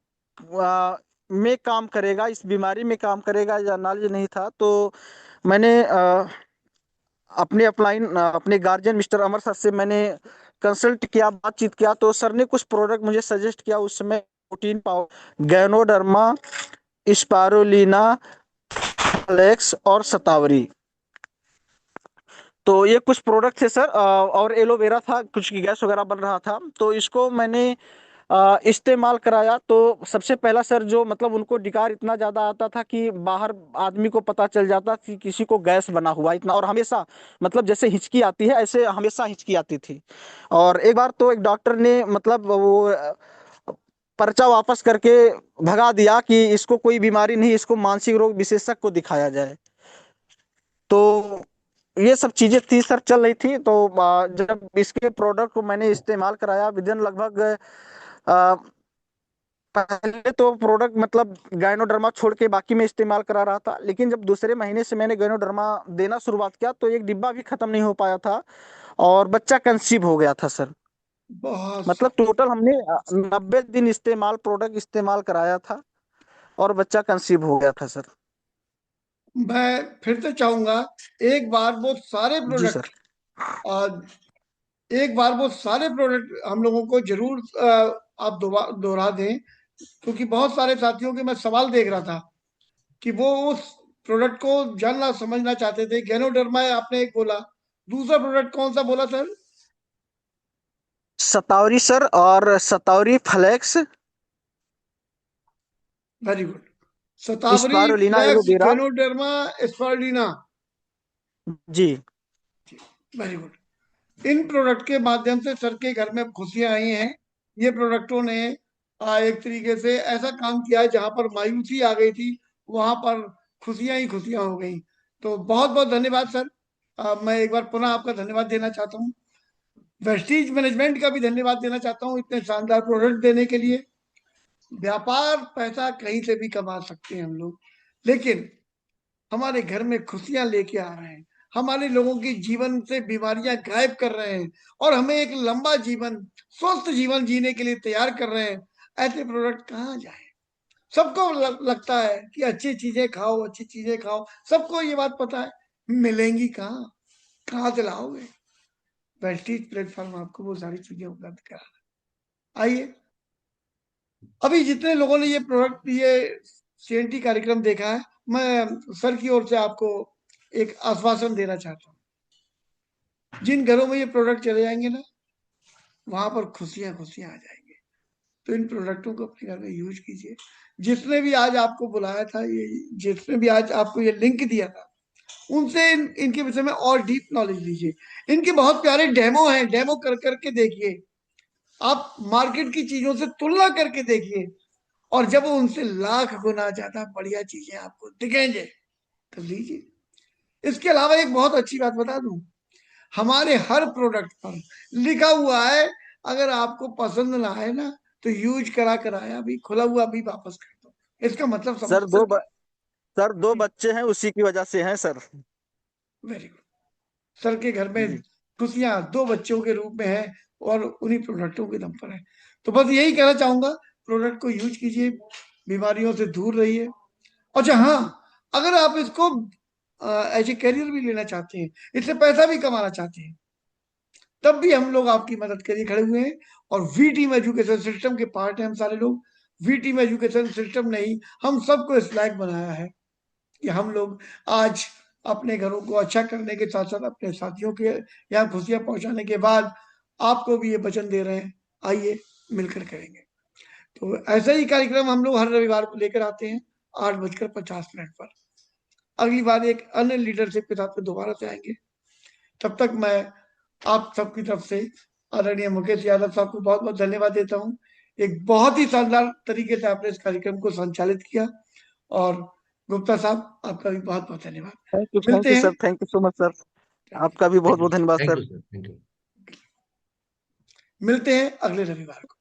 में काम करेगा, इस बीमारी में काम करेगा या नॉलेज नहीं था, तो मैंने अपने अपलाइन अपने गार्जियन मिस्टर अमर सर से मैंने कंसल्ट किया, बातचीत किया। तो सर ने कुछ प्रोडक्ट मुझे सजेस्ट किया उस समय, प्रोटीन पाउडर, गैनोडर्मा, स्पारुलिना, फ्लेक्स और सतावरी। तो ये कुछ प्रोडक्ट थे सर। और एलोवेरा था, कुछ की गैस वगैरह बन रहा था, तो इसको मैंने इस्तेमाल कराया। तो सबसे पहला सर, जो मतलब उनको डिकार इतना ज्यादा आता था कि बाहर आदमी को पता चल जाता कि किसी को गैस बना हुआ इतना, और हमेशा मतलब जैसे हिचकी आती है ऐसे हमेशा हिचकी आती थी। और एक बार तो एक डॉक्टर ने मतलब वो पर्चा वापस करके भगा दिया कि इसको कोई बीमारी नहीं, इसको मानसिक रोग विशेषज्ञ को दिखाया जाए। तो ये सब चीजें थी सर, चल रही थी। तो जब इसके प्रोडक्ट को मैंने इस्तेमाल कराया, विदिन लगभग आ, पहले तो प्रोडक्ट मतलब गायनोडर्मा छोड़ के बाकी मैं इस्तेमाल करा रहा था, लेकिन जब दूसरे महीने से मैंने गायनोडर्मा देना शुरुआत किया, तो एक डिब्बा भी खत्म नहीं हो पाया था, और बच्चा कंसीव हो गया था सर। बहुत मतलब सही। टोटल हमने 90 दिन इस्तेमाल प्रोडक्ट इस्तेमाल कराया था, और बच्चा कंसीव हो गया था सर। मैं फिर से चाहूंगा, एक बार वो सारे जी सर। प्रोडक्ट एक बार वो सारे प्रोडक्ट हम लोगों को जरूर आप दोहरा दें, क्योंकि बहुत सारे साथियों के मैं सवाल देख रहा था कि वो उस प्रोडक्ट को जानना समझना चाहते थे। गैनोडर्मा आपने एक बोला, दूसरा प्रोडक्ट कौन सा बोला सर? सतावरी सर, और shatavari flax, very good. Shatavari, spirulina flax, aloe vera. Ganoderma, spirulina. जी। Very good. इन प्रोडक्ट के माध्यम से सर के घर में खुशियां आई हैं। ये प्रोडक्टों ने एक तरीके से ऐसा काम किया है, जहां पर मायूसी आ गई थी वहां पर खुशियां ही खुशियां हो गई। तो बहुत बहुत धन्यवाद सर। मैं एक बार पुनः आपका धन्यवाद देना चाहता हूँ। वेस्टीज मैनेजमेंट का भी धन्यवाद देना चाहता हूँ इतने शानदार प्रोडक्ट देने के लिए। व्यापार पैसा कहीं से भी कमा सकते हैं हम लोग, लेकिन हमारे घर में खुशियां लेके आ रहे हैं, हमारे लोगों की जीवन से बीमारियां गायब कर रहे हैं, और हमें एक लंबा जीवन, स्वस्थ जीवन जीने के लिए तैयार कर रहे हैं। ऐसे प्रोडक्ट कहाँ जाए? सबको लगता है कि अच्छी चीजें खाओ, अच्छी चीजें खाओ, सबको ये बात पता है, मिलेंगी कहाँ? कहाँ से लाओगे? वेस्टीज प्लेटफॉर्म आपको वो सारी चीजें उपलब्ध करा रहा है। आइए, अभी जितने लोगों ने ये प्रोडक्ट, ये सीएनटी कार्यक्रम देखा है, मैं सर की ओर से आपको एक आश्वासन देना चाहता हूँ। जिन घरों में ये प्रोडक्ट चले जाएंगे ना, वहां पर खुशियां खुशियां आ जाएंगे। तो इन प्रोडक्टों को अपने घर में यूज कीजिए। जिसने भी आज आपको बुलाया था, ये जिसने भी आज आपको ये लिंक दिया था, उनसे इनके विषय में और डीप नॉलेज लीजिए। इनके बहुत प्यारे डेमो हैं, डेमो कर करके देखिए। आप मार्केट की चीजों से तुलना करके देखिए, और जब वो उनसे लाख गुना ज्यादा बढ़िया चीजें आपको दिखेंगे, तो लीजिए। इसके अलावा एक बहुत अच्छी बात बता दूं, हमारे हर प्रोडक्ट पर लिखा हुआ है, अगर आपको पसंद ना आए ना, तो यूज करा कराया भी, खुला हुआ भी वापस कर दो। इसका मतलब समझ सर सकते सर, दो बच्चे हैं, उसी की वजह से हैं सर। हैं? Very good. सर के घर में जी। खुशियां दो बच्चों के रूप में है, और उन्हीं प्रोडक्टों के दम पर है। तो बस यही कहना चाहूंगा, प्रोडक्ट को यूज कीजिए, बीमारियों से दूर रहिए। अच्छा हाँ, अगर आप इसको एज ए करियर भी लेना चाहते हैं, इससे पैसा भी कमाना चाहते हैं, तब भी हम लोग आपकी मदद के लिए खड़े हुए हैं। और वी टीम एजुकेशन सिस्टम के पार्ट हैं हम सारे लोग। वी टीम एजुकेशन सिस्टम ने ही हम सबको इस लायक बनाया है कि हम लोग आज अपने घरों को अच्छा करने के साथ साथ अपने साथियों के यहाँ खुशियां पहुंचाने के बाद आपको भी ये वचन दे रहे हैं, आइए मिलकर करेंगे। तो ऐसा ही कार्यक्रम हम लोग हर रविवार को लेकर आते हैं, 8:50 पर। अगली बार एक अन्य लीडरशिप के साथ में दोबारा से आएंगे। तब तक मैं आप सबकी तरफ से आदरणीय मुकेश यादव साहब को बहुत बहुत धन्यवाद देता हूँ। एक बहुत ही शानदार तरीके से आपने इस कार्यक्रम को संचालित किया। और गुप्ता साहब, आपका भी बहुत बहुत धन्यवाद। थैंक मिलते यू हैं। Sir, thank you so much sir. आपका भी बहुत थैंक यू बहुत धन्यवाद thank sir. You sir, thank you. मिलते हैं अगले रविवार को।